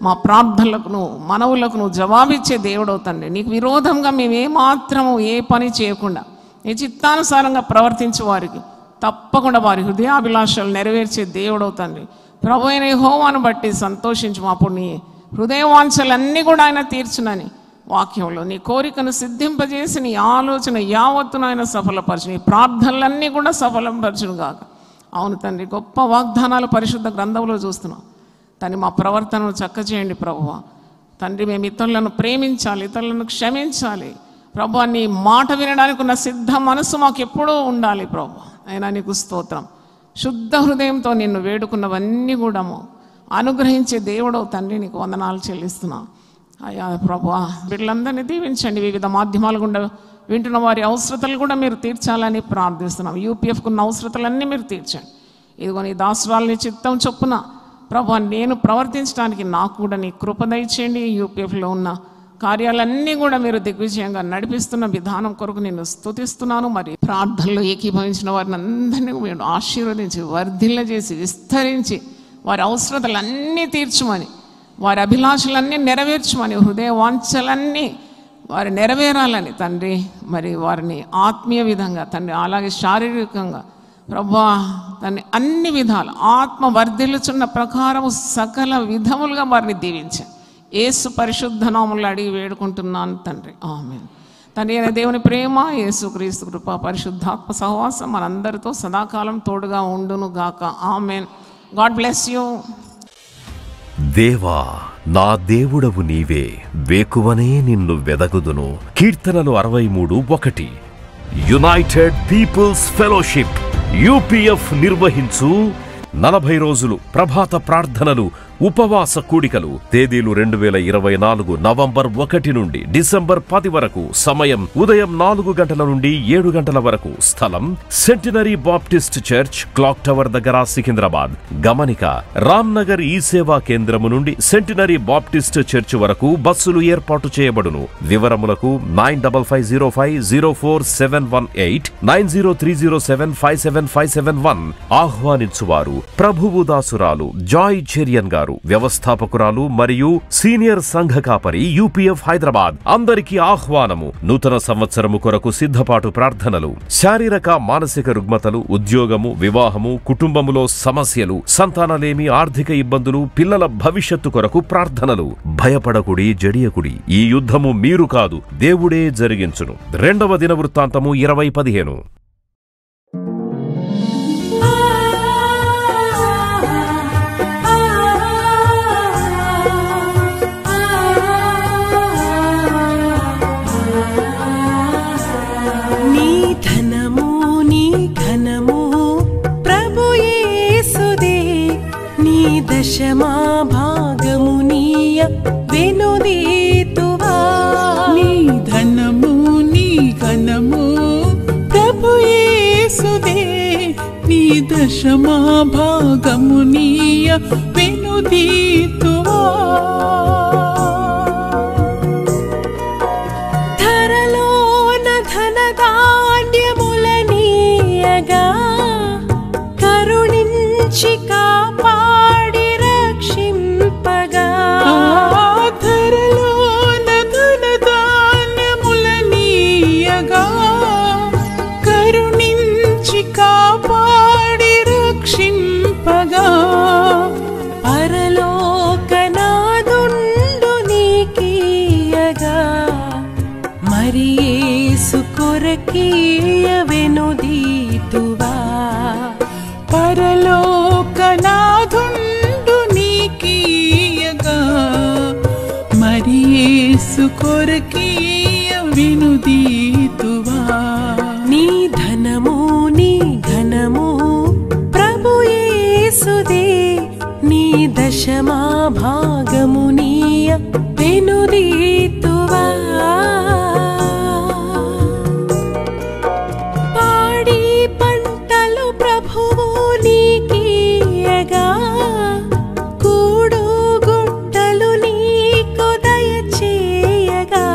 మా ప్రార్థనలకు నువ్వు మనవులకు నువ్వు జవాబిచ్చే దేవుడవు తండ్రి నీకు విరోధంగా మేము ఏమాత్రము ఏ పని చేయకుండా నీ చిత్తానుసారంగా ప్రవర్తించే వారికి తప్పకుండా వారి హృదయాభిలాషలు నెరవేర్చే దేవుడవు తండ్రి ప్రభు అయిన యెహోవాను బట్టి సంతోషించు అప్పుడు నీ హృదయవాంఛలన్నీ కూడా ఆయన తీర్చునని వాక్యంలో నీ కోరికను సిద్ధింపజేసి నీ ఆలోచన యావత్తును ఆయన సఫలపరచు నీ ప్రార్థనలన్నీ కూడా సఫలపరచును గాక అవును తండ్రి గొప్ప వాగ్దానాలు పరిశుద్ధ గ్రంథంలో చూస్తున్నాం తండ్రి మా ప్రవర్తనను చక్కచేయండి ప్రభువా తండ్రి మేము ఇతరులను ప్రేమించాలి ఇతరులను క్షమించాలి ప్రభువా నీ మాట వినడానికి ఉన్న సిద్ధ మనసు మాకు ఎప్పుడూ ఉండాలి ప్రభు అయినా నీకు స్తోత్రం శుద్ధ హృదయంతో నిన్ను వేడుకున్నవన్నీ కూడా అనుగ్రహించే దేవుడవు తండ్రి నీకు వందనాలు చెల్లిస్తున్నా అయ్యా ప్రభువా వీళ్ళందరినీ దీవించండి వివిధ మాధ్యమాల గుండా వింటున్న వారి అవసరతలు కూడా మీరు తీర్చాలని ప్రార్థిస్తున్నాం యూపీఎఫ్కు ఉన్న అవసరతలన్నీ మీరు తీర్చండి ఇదిగో నీ దాసురాలని చిత్తం చొప్పున ప్రభువా నేను ప్రవర్తించడానికి నాకు కూడా నీ కృప దయచేయండి యూపీఎఫ్లో ఉన్న కార్యాలన్నీ కూడా మీరు దిగ్విజయంగా నడిపిస్తున్న విధానం కొరకు నేను స్తుతిస్తున్నాను. మరి ప్రార్థనలో ఏకీభవించిన వారిని అందరినీ మీరు ఆశీర్వదించి వర్ధిల్లజేసి విస్తరించి వారి అవసరతలన్నీ తీర్చమని, వారి అభిలాషలన్నీ నెరవేర్చమని, హృదయ వాంఛలన్నీ వారి నెరవేరాలని తండ్రి, మరి వారిని ఆత్మీయ విధంగా తండ్రి, అలాగే శారీరకంగా ప్రభువా తండ్రి అన్ని విధాలు ఆత్మ వర్ధిల్లుచున్న ప్రకారము సకల విధములుగా వారిని దీవించండి. యేసు పరిశుద్ధ నామములో అడిగి వేడుకుంటున్నాను తండ్రి, ఆమేన్. తండ్రి అయిన దేవుని ప్రేమ, యేసు క్రీస్తు కృప, పరిశుద్ధాత్మ సహవాసం మనందరితో సదాకాలం తోడుగా ఉండును గాక, ఆమేన్. God bless you. దేవా నా దేవుడవు నీవే, వేకువనే నిన్ను వెదకుదును. కీర్తనలు 63:1. యునైటెడ్ పీపుల్స్ ఫెలోషిప్ యూపీఎఫ్ నిర్వహించు 40 రోజులు ప్రభాత ప్రార్థనలు, ఉపవాస కూడికలు. తేదీలు 2024 నవంబర్ 1 నుండి డిసెంబర్ 10 వరకు. సమయం ఉదయం 4 గంటల నుండి 7 గంటల వరకు. స్థలం centenary Baptist church, clock tower దగ్గర, సికింద్రాబాద్. గమనిక, రామ్నగర్ ఈ సేవా కేంద్రము నుండి సెంటినరీ బాప్టిస్ట్ చర్చ్ వరకు బస్సులు ఏర్పాటు చేయబడును. వివరములకు 9505044718 9030757571. ఆహ్వానించువారు ప్రభువు దాసురాలు జాయ్ చెరియన్ గారు, వ్యవస్థాపకురాలు మరియు సీనియర్ సంఘ కాపరి, యూపీఎఫ్ హైదరాబాద్. అందరికీ ఆహ్వానము. నూతన సంవత్సరము కొరకు సిద్ధపాటు ప్రార్థనలు, శారీరక మానసిక రుగ్మతలు, ఉద్యోగము, వివాహము, కుటుంబములో సమస్యలు, సంతానలేమి, ఆర్థిక ఇబ్బందులు, పిల్లల భవిష్యత్తు కొరకు ప్రార్థనలు. భయపడకుడి, జడియకుడి, ఈ యుద్ధము మీరు కాదు, దేవుడే జరిగించును. 2వ దినవృత్తాంతము 20:15. దశమా భాగమునీయ వెనుదీతువా. నీ ధనము నీ ఘనము ప్రభు యేసుదే, నీ దశమా భాగమునీయ వెనుదీతువా. ధరలోన ధనధాన్యములనీయగా కరుణించి కాపాడి రక్షింపగా. ధరలోన ధనధాన్యములనీయగా కరుణించి కాపాడి రక్షింపగా. పరలోకనాదుండు నీకీయగా మరి యేసు కొరకీయ వెనుదీతువా. పరలోకనాథుండు నీకీయగా మరి యేసు కొరకీయ వెనుదీతువా. నీ ధనము నీ ఘనము ప్రభు యేసుదే, నీ దశమా భాగమునీయ వెనుదీతువా. పాడి పంటలు ప్రభువు నీకీయగా కూడు గుట్టలు నీకు దయచేయగా.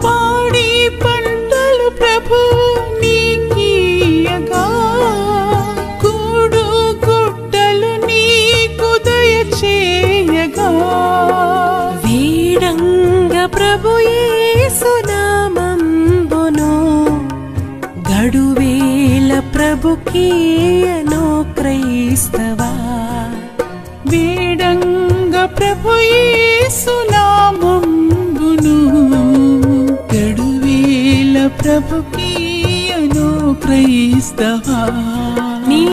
పాడి పంటలు ప్రభువు నీకీయగా కూడు గుట్టలు నీకు దయచేయగా. వీడంగ ప్రభు యేసు నామంబును గడువేల ప్రభుకీయను క్రైస్తవా. వేడంగ ప్రభు యేసు నామంబును గడువేల ప్రభుకీయను క్రైస్తవా.